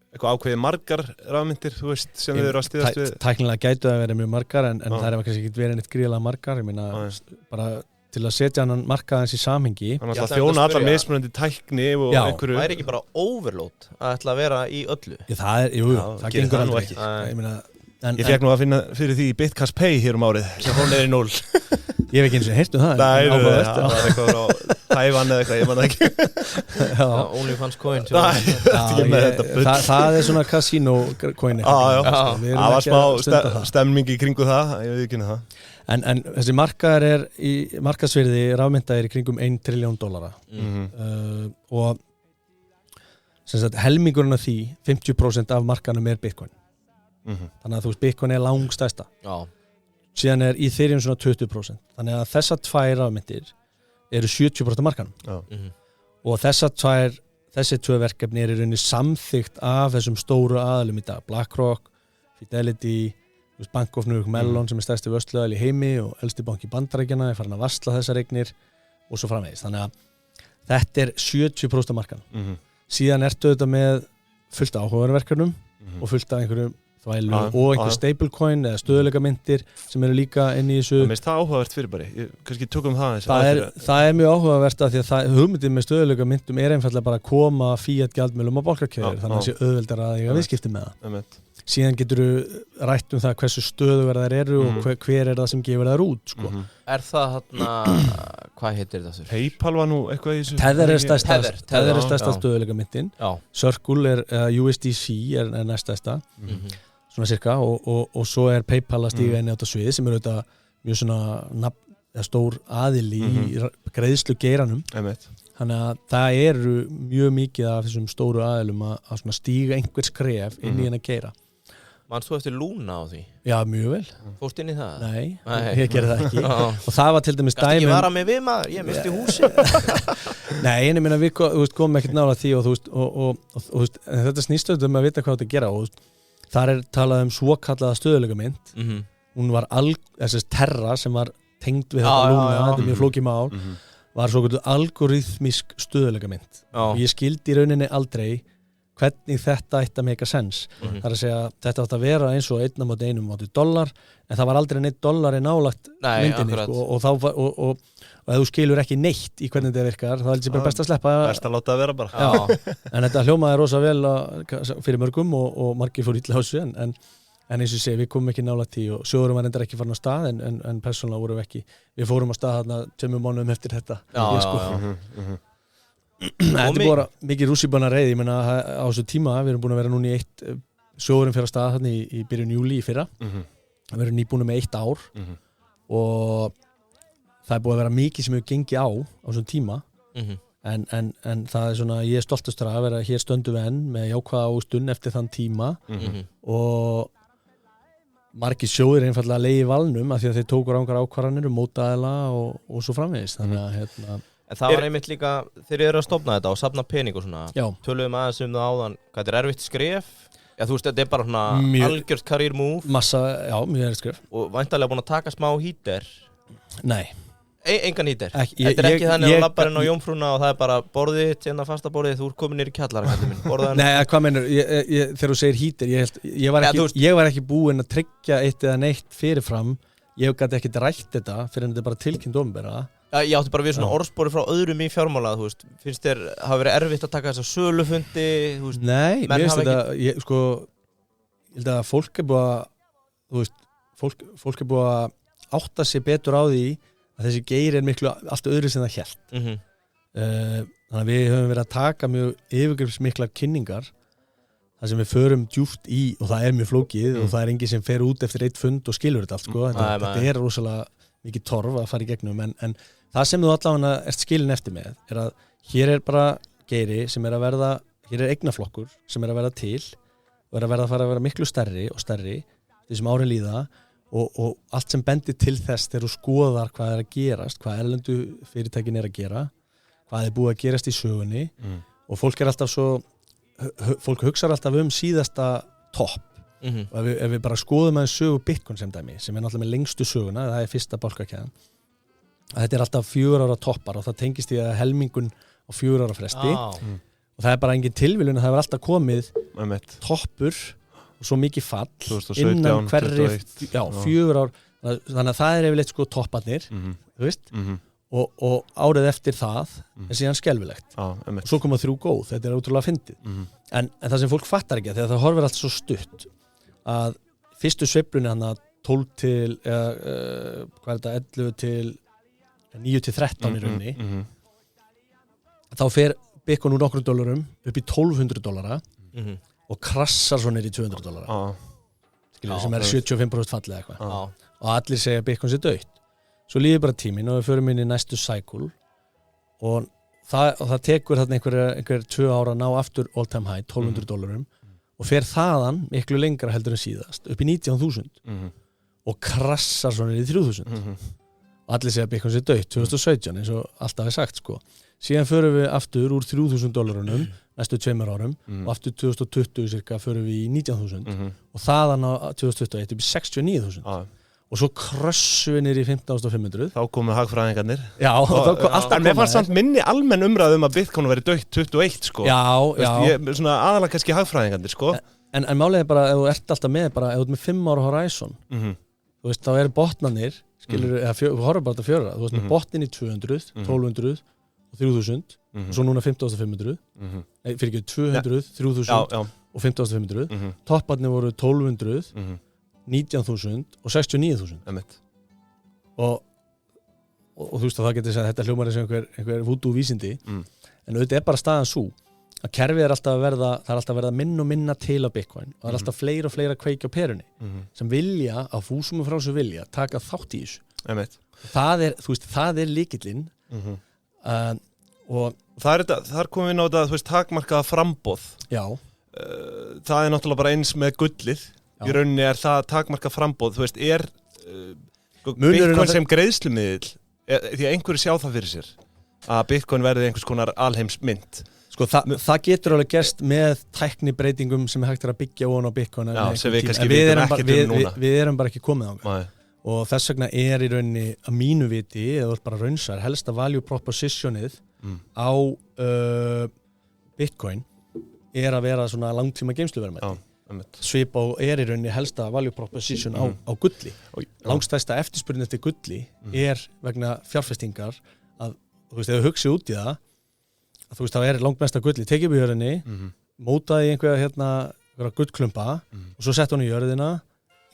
eitthvað ákveðið margar rafmyndir, þú veist, sem við erum að styðast við? Tæknilega gætu að vera mjög margar, en það kannski ekki verið neitt gríðlega margar. Ég meina, bara til að setja hann markaðans í samhengi. Þannig að þjóna allar mismunandi tækni og einhverju. Það ekki bara overload að ætla að vera í öllu. Já, það gengur alveg ekki. Ég fekk nú að finna fyrir því í Bitcash Pay hér árið, sem fór niður í 0. Ég hef ekki eins og heyrst það. Það var eitthvað frá Tævan eða eitthvað, ég man ekki. OnlyFans coin. Það svona casino coin. Það var smá stemning í kringu það, ég veit ekki það. En þessi markaðar í markaðsvirði rafmynda í kringum $1 trillion. Og sem sagt, helmingurinn af því, 50% af markaðnum Bitcoin. Þannig að þú veist, Bitcoin langstærsta. Síðan Ethereum svona 20%. Þannig að þessar tvær rafmyndir eru 70% af markanum. Og þessi tvö verkefni í rauninni samþykkt af þessum stóru aðalum í dag. BlackRock, Fidelity, Bank of New York Mellon sem stærsti vörsluaðili í heimi og elsti banki Bandaríkjanna farin að varsla þessar eignir og svo framvegis. Þannig að þetta 70% af markanum. Síðan ertu þetta með fullt af áhugaverkefnum og fullt af einhverjum þvælu og einhver stablecoin eða stöðuleikamyntir sem eru líka inn í þessu. Það er áhugavert fyrirbæri, kannski tökum það. Það mjög áhugavert að því að hugmyndin með stöðuleikamyntum einfallega bara að koma fiat gjaldmiðlum á bankakerfið, þannig að það sé auðveldara að eiga viðskipti með það. Síðan getur þú rætt það hversu stöðuverðar eru og hver það sem gefur þær út. Sko. Er það hvað heitir það? PayPal var nú eitthvað í þessu? Tether er stærsta stöðuleikamyntin. Circle USDC er næststærsta. Svona cirka og svo PayPal að stíga inn á þetta svið sem auðvitað mjög svona stór aðili í greiðslu geiranum. Þannig að það eru mjög mikið af þessum stóru aðilum að svona stíga einhver skref inn í hennar geira. Manst þú eftir Luna á því? Já, mjög vel. Fórst inn í það? Nei, ég gerði það ekki. Og það var til dæmis dæmi. Ég var að með við maður, ég misti húsi. Nei, ég meina við komum ekkert nála því og þetta snýst auðvitað með að vita hvað þetta gera og þar talað svokallaða stöðuleikamynt. Hún var Terra sem var tengd við þetta Luna, þetta mjög flókið mál, var svokalluð algoritmísk stöðuleikamynt. Og ég skildi í rauninni aldrei hvernig þetta ætti að make a sense. Það að segja að þetta átti að vera eins og $1 móti $1, en það var aldrei $1 nálagt myndinni og ef þú skilur ekki neitt í hvernig þetta virkar, þá heldur ég bara best að sleppa. Best að láta það vera bara. Já, en þetta hljómaði rosa vel fyrir mörgum og margir fór illa á þessu, en eins og sé, við komum ekki nálagt því og sjóðurum var reyndar ekki farin á stað, en persónulega vorum við ekki. Við fórum á stað þarna 2 mánuðum eftir þetta. Þetta bara mikið rússíbana reið, ég meina á þessu tíma, við erum búin að vera núna í sjóðurinn fyrir að stað þarna í byrjun júlí í fyrra. Við erum nýbúin með 1 ár og það er búið að vera mikið sem hefur gengið á þessum tíma. En það svona, ég stoltastur að vera hér stöndum við enn með jákvæða ástun eftir þann tíma og margir sjóðir einfallega leiði valnum af því að þeir tóku rangar ákvarðanir mótaðila og svo framvegis. Þannig að En það var einmitt líka, þeir eru að stofna þetta og safna pening og svona. Töluðum aðeins það áðan, hvað erfitt skref? Já, þú veist, þetta bara svona algjört career move. Mjög erfitt skref. Og væntanlega búin að taka smá hítir. Nei. Engan hítir. Þetta ekki þannig að lappar inn á jómfrúna og það bara borðið, hérna fasta borðið, þú komin niður í kjallara, kallið minn. Nei, hvað meinur, þegar þú segir hítir, ég var ekki búinn að tryggja eitt eða neitt fyrirfram. Ég gæti ekki rætt þetta fyrir en þetta bara tilkynnt opinberlega. Ég átti bara við svona orðspori frá öðrum í fjármála, þú veist, finnst þér hafa verið erfitt að taka þessa sölufundi, þú veist? Nei, mér finnst þetta, ég held að fólk búið að, þú veist, fólk búið að átta sig betur á því að þessi geiri miklu allt öðru sem það hélt. Þannig að við höfum verið að taka mjög yfirgripsmiklar kynningar, þar sem við förum djúpt í, og það mjög flókið, og það enginn sem fer út eftir 1 fund og skilur þetta allt, sko. Þetta rosalega mikið torf að fara í gegnum en það sem þú allavega ert skilin eftir með að hér bara geiri sem að verða, hér eignaflokkur sem að verða til og að fara að vera miklu stærri og stærri því sem árin líða og allt sem bendir til þess þegar þú skoðar hvað að gerast, hvað erlendu fyrirtækin að gera, hvað búið að gerast í sögunni og fólk alltaf fólk hugsar alltaf síðasta topp og ef við bara skoðum að sögu Bitcoin sem dæmi, sem náttúrulega með lengstu söguna, það fyrsta bálkakæðan að þetta alltaf 4 ára toppar og það tengist í að helmingun á 4 ára fresti og það bara engin tilviljun að það alltaf komið toppur og svo mikið fall 2017, innan hverri 4 ár, þannig að það yfirleitt sko topparnir þú veist og árið eftir það síðan skelfilegt og svo koma 3 góð, þetta ótrúlega fyndið en það sem fólk fattar ekki þegar það horfir allt svo stutt að fyrstu sveiflunni hann að 12 til hvað er þetta, 11 til 9 til 13 í rauninni þá fer Bitcoin úr nokkrum dollarum upp í $1,200 og krassar svo niður í $200 sem 75% fallið eitthvað og allir segja að Bitcoin sé dautt svo líður bara tíminn og við förum inn í næstu cycle og það tekur þarna einhver 2 ára að ná aftur all time high $1,200 og fer þaðan miklu lengra heldur en síðast upp í 19.000 og krassar svo niður í 3.000 og allir segja að Bitcoin sé dautt 2017 eins og alltaf sagt sko síðan förum við aftur úr $3.000 næstu 2 árum og aftur 2020 cirka förum við í 19.000 og þaðan á 2021 upp í 69.000 og svo krössum við niður í 15.500 þá komu hagfræðingarnir en mér fannst samt minni almenn umræðum að Bitcoin veri dautt 21 sko svona aðalega kannski hagfræðingarnir sko en málið bara ef þú ert alltaf með bara ef þú ert með 5 ára horizon þú veist þá botnarnir skilur þú horfir bara til 4 þú veist með botnin í 200, 1200 og 3000 og svo núna 15.500 fyrir ekki 200, 3000 og 15.500 topparnir voru 1200 19.000 og 69.000 og þú veist að það getur að þetta hljómar eins og einhver voodoo vísindi en auðvitað bara staðan svo að kerfið alltaf að verða minna og minna til á Bitcoin og það alltaf fleira og fleira að kveikja á perunni sem vilja á fúsum og frá svo vilja taka þátt í þessu það lykillinn og þar komum við inn á þetta, þú veist, takmarkaða framboð það náttúrulega bara eins með gullið í rauninni það takmarkað framboð, þú veist, Bitcoin sem greiðslumiðil því að einhverju sjá það fyrir sér að Bitcoin verði einhvers konar alheimsmynd sko það getur alveg gerst með tæknibreitingum sem hægt að byggja ofan á Bitcoin sem við kannski vitum ekkert núna við erum bara ekki komið á og þess vegna í rauninni að mínu viti eða bara raunsar helsta value propositionið á Bitcoin að vera svona langtíma geymsluverðmæti svipa og í rauninni helsta value proposition á gulli langstæsta eftirspurnin eftir gulli vegna fjárfestingar að þú veist ef þú hugsið út í það að þú veist það langmesta gulli tekið upp í jörðinni mótaði einhverja gullklumpa og svo sett hún í jörðina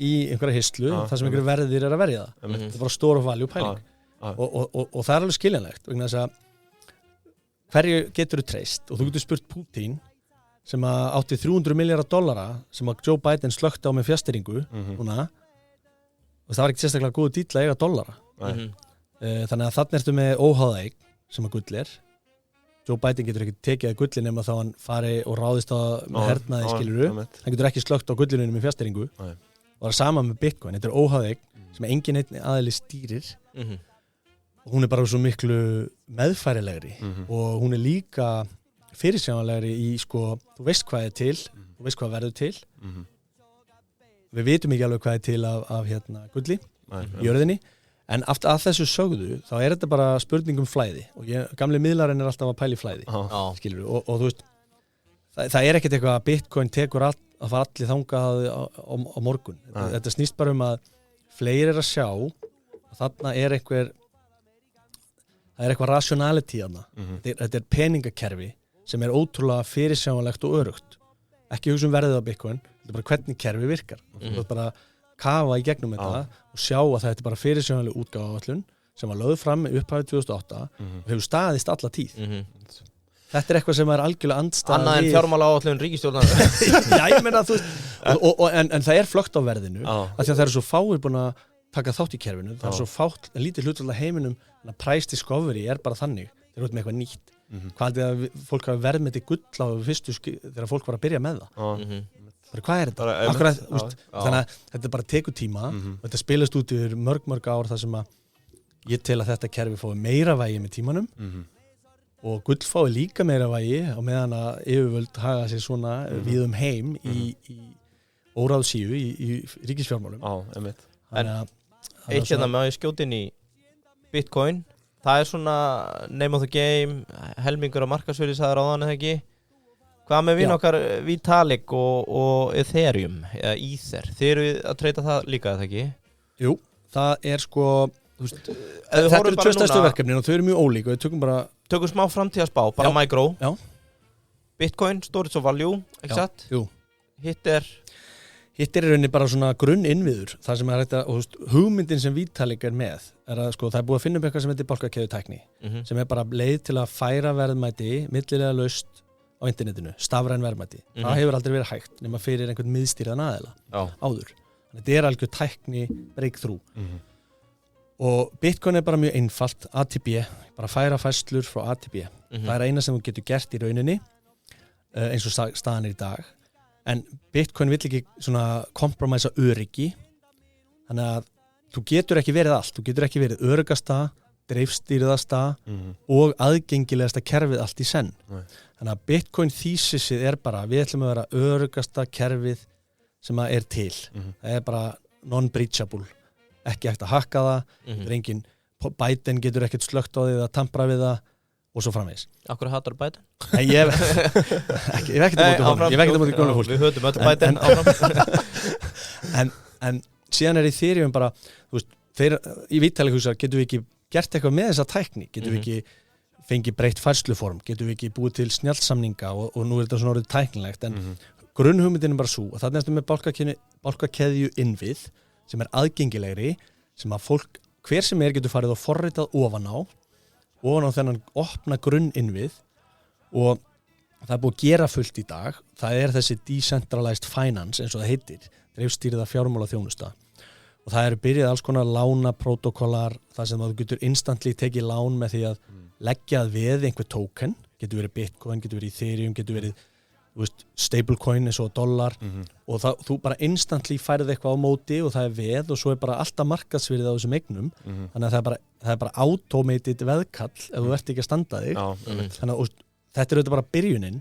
í einhverja histlu þar sem einhverju verðir að verja það þetta bara store of value pæling og það alveg skiljanlegt vegna þess að hverju getur þú treyst og þú getur spurt Putin sem átti $300 miljardar sem Joe Biden slökti á með fjastýringu núna og það var ekki sérstaklega góð dýll að eiga dollara þannig að þarna ertu með óháða eign sem gull Joe Biden getur ekki tekið að gulli nema þá hann fari og ráðist á með hernaði skiluru hann getur ekki slökt á gullinu með fjastýringu og það er sama með Bitcoin þetta óháða eign sem engin einn aðili stýrir og hún bara svo miklu meðfærilegri og hún líka fyrirsjáanlegri í sko, þú veist hvað til þú veist hvað verður til við vitum ekki alveg hvað til af gulli í jörðinni en aftur að þessu sögðu þá þetta bara spurning flæði og gamli miðlarinn alltaf að pæla í flæði skilur og þú veist það ekkert eitthvað að Bitcoin tekur að fara allir þangað á morgun þetta snýst bara að fleiri að sjá og þarna eitthvað rationality þetta peningakerfi sem ótrúlega fyrirsjáanlegt og örugt ekki hugsa verðið á Bitcoin þetta bara hvernig kerfi virkar þú veist bara kafa í gegnum þetta og sjá að þetta bara fyrirsjáanleg útgáfaáætlun sem var lögð fram í upphafið 2008 og hefur staðist alla tíð þetta eitthvað sem algjörlega andstæð annað en fjármálaáætlun ríkisstjórnar já ég meina þú veist en það flögt á verðinu af því að það svo fáir búin að taka þátt í kerfinu, það svo fátt lítið hlutfall af heiminum, þannig að price discovery bara þannig, þeir eru með eitthvað nýtt hvað er að fólk hafa verðmeti gull á fyrstu þegar fólk var að byrja með það hvað þetta? Akkurat, þannig að þetta bara tekur tíma og þetta spilast út yfir mörg ár þar sem að ég tel að þetta kerfi fái meira vægi með tímanum og gull fái líka meira vægi á meðan að yfirvöld haga sér svona við heim í óráðsíu í ríkisfjármálum En eitt hérna með að skjóta inn í Bitcoin það svona name of the game helmingur á markaðsvirði sagði ráðan eða ekki hvað með vinn okkar Vitalik og Ethereum eða Ether, þeir eru að treyta það líka eða ekki? Jú, það sko þetta eru tvöstæstu verkefnin og þau eru mjög ólík og við tökum smá framtíðarspá, bara micro Bitcoin, storage of value, ekki satt? Jú Hitt er rauninni bara svona grunninnviður það sem hægt að, hugmyndin sem Vitalik með að það búið að finna upp eitthvað sem heitir bálkakeðjutækni sem bara leið til að færa verðmæti millilega laust á internetinu, stafræn verðmæti það hefur aldrei verið hægt nema fyrir einhvern miðstýrðan aðila áður þannig þetta algjör tækni breakthrough og Bitcoin bara mjög einfalt ATB, bara færa færslur frá ATB það eina sem þú getur gert í rauninni eins og staðan í dag en Bitcoin vill ekki svona kompromæsa öryggi þannig að þú getur ekki verið allt, þú getur ekki verið öruggasta, dreifstýrðasta og aðgengilegasta kerfið allt í senn þannig að Bitcoin þýsisið bara við ætlum að vera öruggasta kerfið sem að til það bara non-breachable ekki hægt að hakka það engin, Biden getur ekkert slögt á því að tampra við það og svo framvegis. Akkur hatar Biden? Nei, ég hef ekkert á móti góðlega fólk. Við höfum öll Biden áfram. En síðan í Ethereum bara, þú veist, þeir í Vitalik hugsa, getum við ekki gert eitthvað með þessa tækni? Getum við ekki fengið breytt færsluform? Getum við ekki búið til snjallsamninga og nú þetta svona orðið tæknilegt? En grunnhugmyndin bara svo, og þarna ertu með bálkakeðju innvið sem aðgengilegri, sem að fólk, hver sem getur farið og forritað ofan á þennan opna grunninnvið og það búið að gera fullt í dag það þessi decentralized finance eins og það heitir, dreifstýrða fjármálaþjónusta og það byrjað alls konar lánaprótókollar þar sem þú getur instantly tekið lán með því að leggja við einhver token, getur verið Bitcoin, getur verið Ethereum, getur verið stablecoin eins og dollar og þú bara instantly færið eitthvað á móti og það veð og svo bara alltaf markaðsvirðið á þessum eignum þannig að það bara automated veðkall ef þú ert ekki að standa þig þannig að þetta auðvitað bara byrjunin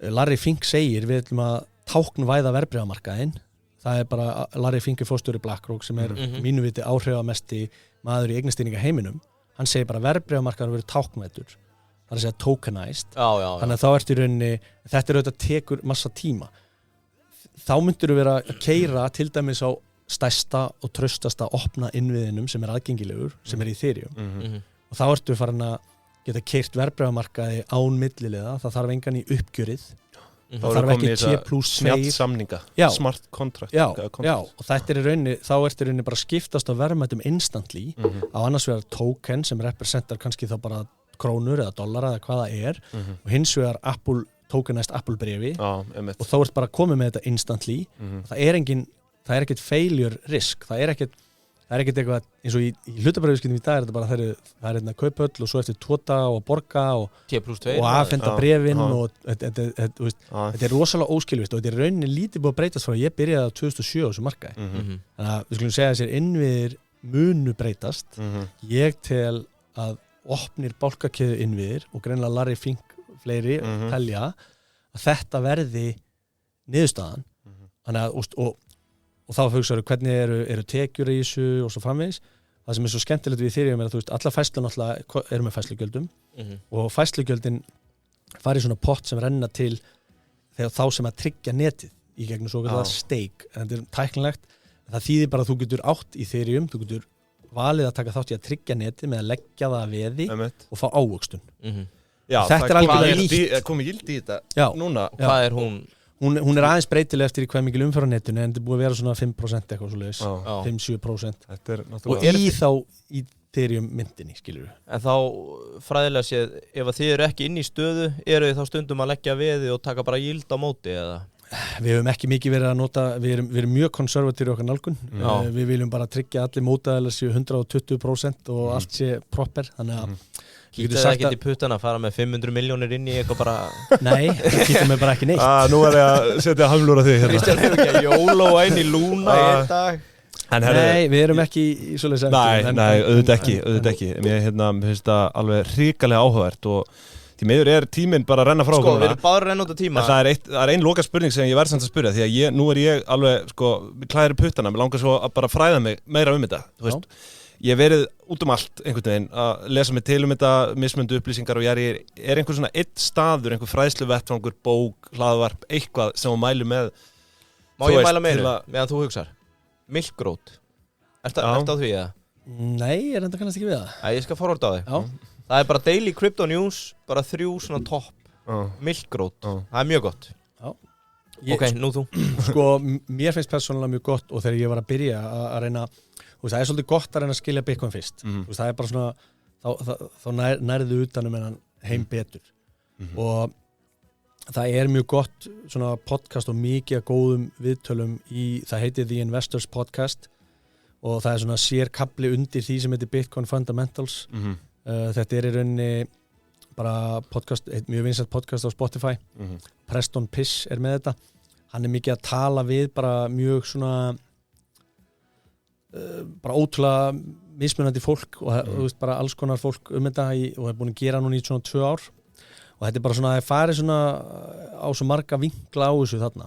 Larry Fink segir við ætlum að táknvæða verðbréfamarkaðinn það bara Larry Fink fórstjóri BlackRock sem mínu viti áhrifamesti maður í eignastýringa heiminum hann segir bara verðbréfamarkaðinn verður táknvæddur það að segja tokenized þannig að þá ertu í rauninni þetta auðvitað tekur massa tíma þá myndir þú vera að keyra til dæmis á stærsta og traustasta opna innviðinum sem aðgengilegur sem í Ethereum og þá ertu farin að geta keyrt verðbréfamarkaði án milliliða það þarf engan í uppgjörið það þarf ekki T+2 snjallsamninga, smart contract já, og þetta í rauninni þá ertu í rauninni bara skiptast á verðmætum instantly á annars vegar token sem representar kannski þá bara krónur eða dollara eða hvað það og hins vegar tokenized Apple bréfi og þá ert bara komið með þetta instantly það er ekkert failure risk það er ekkert eitthvað eins og í hlutabréfaviðskiptum í dag þetta bara það er kaupöll og svo eftir 2 daga og borga og afhenda bréfin og þetta er rosalega óskilvist og þetta er rauninni lítið búið að breytast frá ég byrjaði á 2007 á þessu markaði þannig að við skulum segja að þessir innviðir munu breytast ég tel að opnir bálkakeðju innviðir og greinilega Larry Fink fleiri telja að þetta verði niðurstaðan þannig að og þá hugsaðu hvernig eru tekjur í þessu og svo framvegis það sem svo skemmtilegt við Ethereum að alla færslu náttúrulega eru með færslugjöldum og færslugjöldin fari svona pott sem renna til þegar þá sem að tryggja netið í gegnum svo kallar stake þetta tæknilegt það þýðir bara að þú getur átt í Ethereum þú getur valið að taka þátt í að tryggja netið með að leggja það veði og fá ávöxtun þetta algjörlega nýtt komið gildi í þetta núna hvað hún? Hún aðeins breytileg eftir í hvað mikil umferð á netinu en þetta búið að vera svona 5% eitthvað svoleiðis 5-7% og þá í Ethereum myndinni skilur við en þá fræðilega séð ef þið eru ekki inn í stöðu eru þið þá stundum að leggja veði og taka bara yield á móti eða? Við höfum ekki mikið verið að nota, við erum mjög konservatíri okkar nálgun. Við viljum bara tryggja allir mótaðilega séu 120% og allt sé proper, þannig að Kýttu það ekki í puttana að fara með 500 milljónir inn í eitthvað bara... Nei, kýttu mig bara ekki neitt. Nú er ég að setja hamlur á því hérna. Kristján hefur ekki að jóla inn í lúna í einn dag. Nei, við erum ekki í svoleiðis eftir. Nei, auðvitað ekki. Mér finnst það alveg hrikalega áhugavert og því miður tíminn bara að renna frá okkur. Við erum bara að renna út á tíma. Það er ein loka spurning sem ég verð samt að spyrja því að nú er ég alveg, klæðir í puttana, mér langar svo að bara fræða mig meira þetta, þú veist. Ég hef verið út allt einhvern veginn að lesa mig til þetta, mismunandi upplýsingar og ég er einhver svona einn staður, einhver fræðsluvettvangur, bók, hlaðvarp, eitthvað sem þú mælu með. Má ég mæla meira meðan þú hugsar? Milkgrót. Ertu á því eða? Nei, ég enda kannast ekki við það. Ég skal forvarda á þig. Já. Það er bara daily crypto news, bara 3 svona topp. Milkgrót. Það er mjög gott. Já. Ok, nú þú. Mér finnst persónulega mjög gott og þegar ég var að byrja að reyna það er svolítið gott að reyna að skilja Bitcoin fyrst. Það er bara svona, þá nærðu utanum hennan heim betur. Og það er mjög gott svona podcast og mikið góðum viðtölum það heitir The Investors Podcast og það er svona sérkafli undir því sem heitir Bitcoin Fundamentals. Þetta er í rauninni bara podcast, mjög vinsælt podcast á Spotify. Preston Pysh er með þetta. Hann er mikið að tala við bara mjög svona bara ótrúlega mismunandi fólk og þú veist bara alls konar fólk þetta og það er búin að gera núna í svona 2 ár og þetta er bara svona að það fari svona á svo marga vinkla á þessu þarna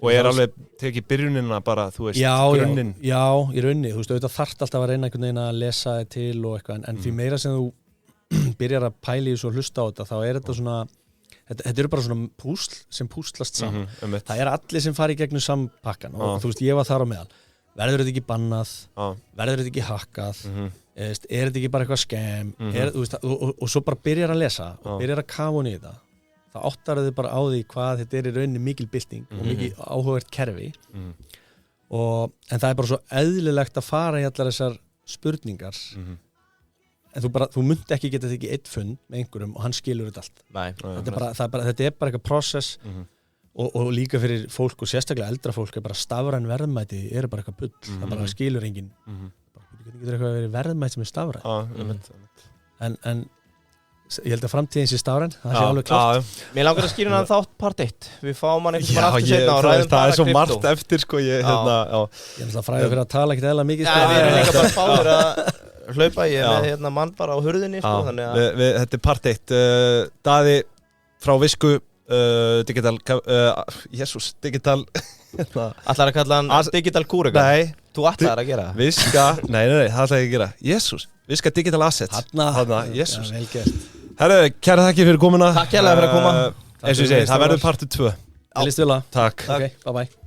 og alveg tekið byrjunina bara þú veist grunninn já, í rauninni, þú veist auðvitað þarft alltaf að reyna einhvern veginn að lesa þig til og eitthvað en því meira sem þú byrjar að pæla í þessu og hlusta á þetta þá er þetta svona þetta eru bara svona púsl sem púslast saman það er allir sem fari í gegnum sampakkan og þú veist ég var þar á meðal verður þetta ekki bannað, verður þetta ekki hackað, er þetta ekki bara eitthvað scam, og svo bara byrjar að lesa og byrjar að kafa hún í þetta, þá áttar þið bara á því hvað þetta er í rauninni mikil bylting og mikil áhugavert kerfi, en það er bara svo eðlilegt að fara í allar þessar spurningar, en þú munt ekki geta tekið einn fund með einhverjum og hann skilur þetta allt. Þetta er bara eitthvað process, og líka fyrir fólk og sérstaklega eldra fólk er bara stafræn verðmæti er bara eitthvað bull, það bara skilur enginn getur eitthvað verið verðmæti sem er stafræn en ég held að framtíðin sé stafræn það sé alveg klart. Mér langar að skýra hann þátt part 1 við fáum hann eitthvað aftur setna og ræðum það er svo margt eftir ég er alltaf fræður fyrir að tala ekkert eða mikið við erum líka bara fáður að hlaupa ég með mann bara á hurðinni þetta er part 1 Daði frá Visku digital digital ætlar að kalla hann digital kúrega? Nei, þú ætlar að gera Viska, nei, það ætlar ég að gera Jésús, Viska digital assets Jésús Herru, kæra þakki fyrir komuna Takk kærlega fyrir að koma eins og ég segi, það verður partur 2 Takk. Takk. Okay, bye bye